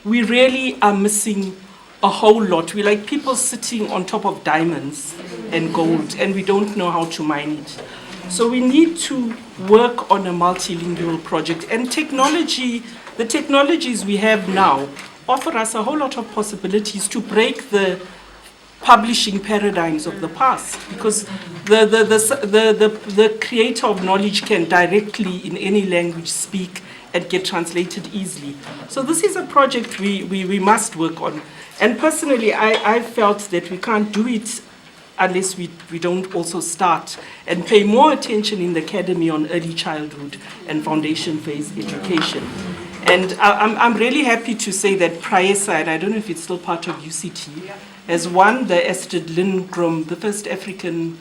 really are missing a whole lot. We're like people sitting on top of diamonds and gold, and we don't know how to mine it. So we need to work on a multilingual project. And technology, the technologies we have now, offer us a whole lot of possibilities to break the publishing paradigms of the past, because the creator of knowledge can directly, in any language, speak and get translated easily. So this is a project we must work on. And personally, I felt that we can't do it unless we don't also start and pay more attention in the academy on early childhood and foundation phase education. And I'm really happy to say that Priesa, and I don't know if it's still part of UCT, has won the Astrid Lindgren, the first African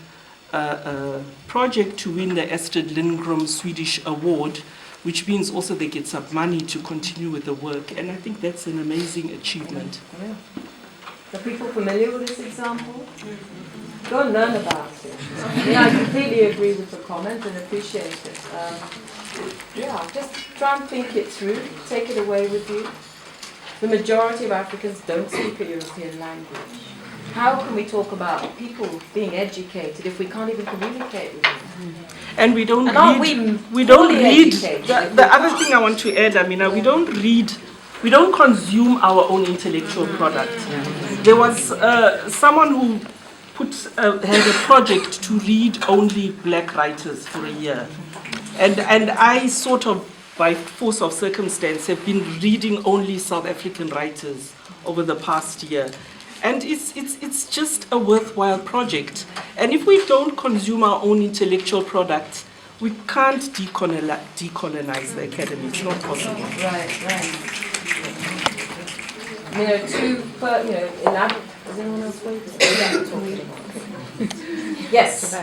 project to win the Astrid Lindgren Swedish Award, which means also they get some money to continue with the work. And I think that's an amazing achievement. Yeah. Are people familiar with this example? Go and learn about it. Yeah, I completely agree with the comment and appreciate it. Yeah, just try and think it through, take it away with you. The majority of Africans don't speak a European language. How can we talk about people being educated if we can't even communicate with them? And we don't and read. We don't read. The other thing I want to add, Amina, we don't read. We don't consume our own intellectual product. There was someone who had a project to read only black writers for a year. And I sort of, by force of circumstance, have been reading only South African writers over the past year. And it's just a worthwhile project. And if we don't consume our own intellectual products, we can't decolonize the academy. It's not possible. Right. Elaborate. Does anyone else wait? Yes.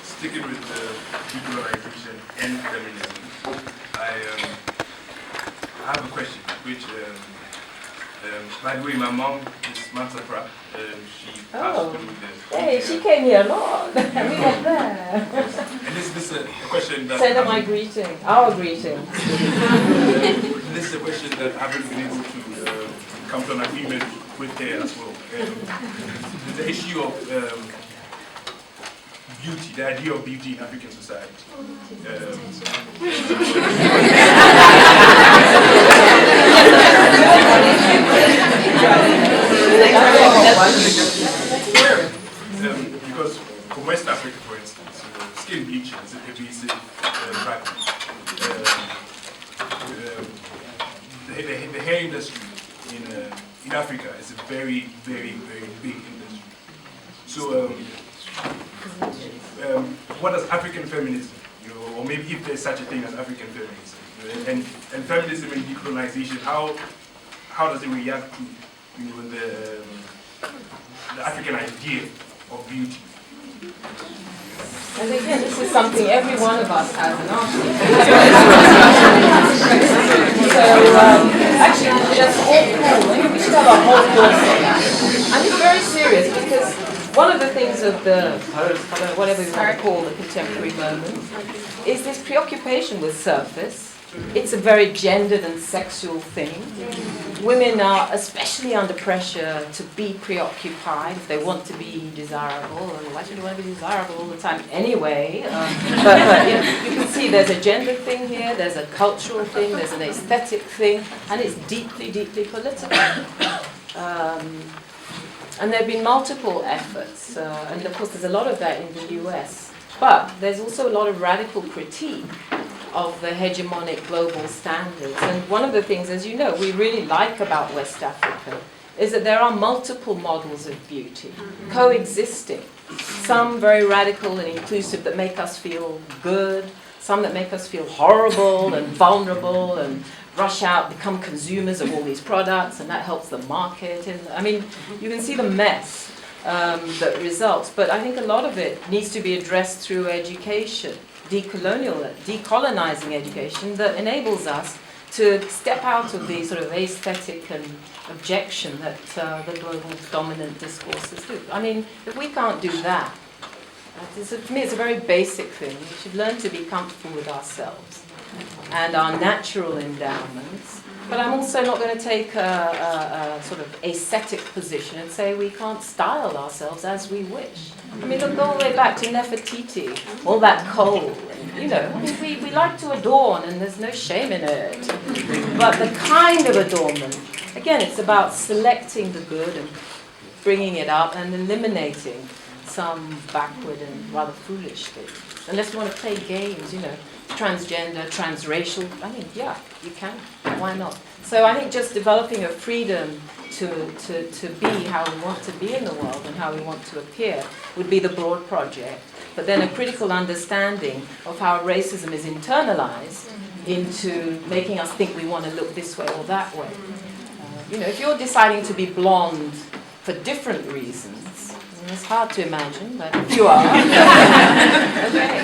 Sticking with decolonization and feminism, I have a question, which, by the way, my mom is Mansafra. She passed through the... Hey, she came here a lot. We were there. And this is a question that... Send her my greeting, our greeting. This is a question that I haven't been able to come to an agreement with her as well. The issue of beauty, the idea of beauty in African society. Because from West Africa, for instance, skin bleaching is a pervasive practice. The hair industry in Africa is a very, very, very big industry. So, what does African feminism, or maybe if there's such a thing as African feminism, and feminism and decolonization, how does it react to the African idea of beauty? And again, this is something every one of us has an answer. Actually, that's all cool. We should have a whole course on that. And it's very serious because one of the things of the whatever you want to call the contemporary moment is this preoccupation with surface. It's a very gendered and sexual thing. Women are especially under pressure to be preoccupied if they want to be desirable. And why should you want to be desirable all the time anyway? But you can see there's a gender thing here, there's a cultural thing, there's an aesthetic thing, and it's deeply, deeply political. And there have been multiple efforts, and of course there's a lot of that in the US. But there's also a lot of radical critique of the hegemonic global standards. And one of the things, as you know, we really like about West Africa is that there are multiple models of beauty coexisting. Some very radical and inclusive that make us feel good, some that make us feel horrible and vulnerable and rush out, become consumers of all these products, and that helps the market. And I mean, you can see the mess. that results. But I think a lot of it needs to be addressed through education, decolonizing education that enables us to step out of the sort of aesthetic and objection that the global dominant discourses do. I mean, if we can't do that, to me it's a very basic thing. We should learn to be comfortable with ourselves and our natural endowments. But I'm also not going to take a sort of ascetic position and say we can't style ourselves as we wish. I mean, look all the way back to Nefertiti, all that coal. You know, I mean, we like to adorn, and there's no shame in it. But the kind of adornment, again, it's about selecting the good and bringing it up and eliminating some backward and rather foolish things. Unless you want to play games, you know, transgender, transracial, I mean, yeah, you can. Why not? So I think just developing a freedom to be how we want to be in the world and how we want to appear would be the broad project. But then a critical understanding of how racism is internalized into making us think we want to look this way or that way. You know, if you're deciding to be blonde for different reasons, it's hard to imagine, but if you are, okay.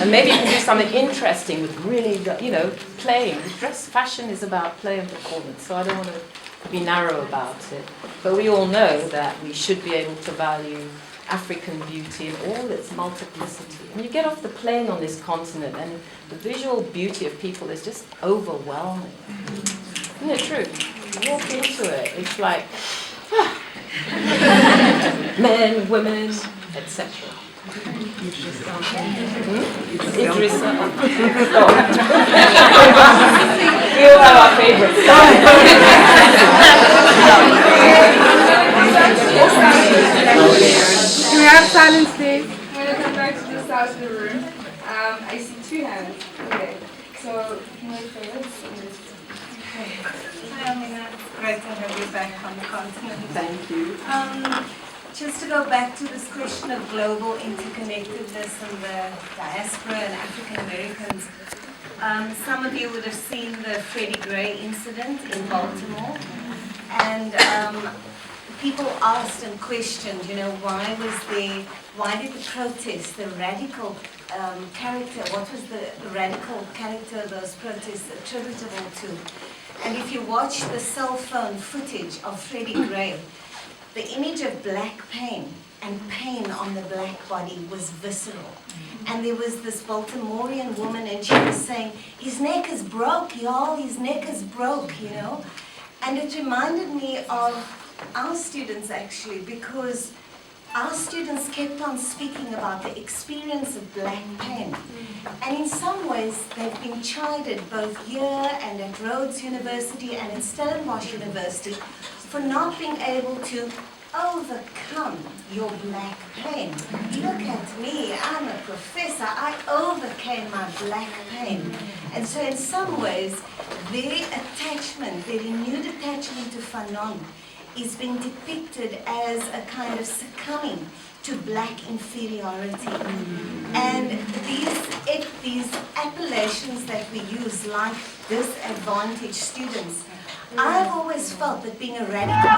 And maybe you can do something interesting with really, you know, playing. Dress fashion is about play and performance, so I don't want to be narrow about it. But we all know that we should be able to value African beauty in all its multiplicity. And you get off the plane on this continent, and the visual beauty of people is just overwhelming. Isn't it true? You walk into it, it's like, men, women, etc. Idrissa. Oh. We all have our favorites. Can we have silence, please? I'm going to come back to this side of the room. I see 2 hands. Okay. So, can we wait for this? Hi, Amina. Great to have you back on the continent. Thank you. Just to go back to this question of global interconnectedness and the diaspora and African Americans, some of you would have seen the Freddie Gray incident in Baltimore, and people asked and questioned, you know, why did the protest, the radical character, what was the radical character of those protests attributable to? And if you watch the cell phone footage of Freddie Gray, the image of black pain and pain on the black body was visceral. And there was this Baltimorean woman, and she was saying, his neck is broke, y'all, his neck is broke, you know. And it reminded me of our students, actually, because our students kept on speaking about the experience of black pain. And in some ways, they've been chided both here and at Rhodes University and at Stellenbosch University for not being able to overcome your black pain. Look at me, I'm a professor, I overcame my black pain. And so in some ways, their attachment, their renewed attachment to Fanon is being depicted as a kind of succumbing to black inferiority. And these appellations that we use, like disadvantaged students, I've always felt that being a radical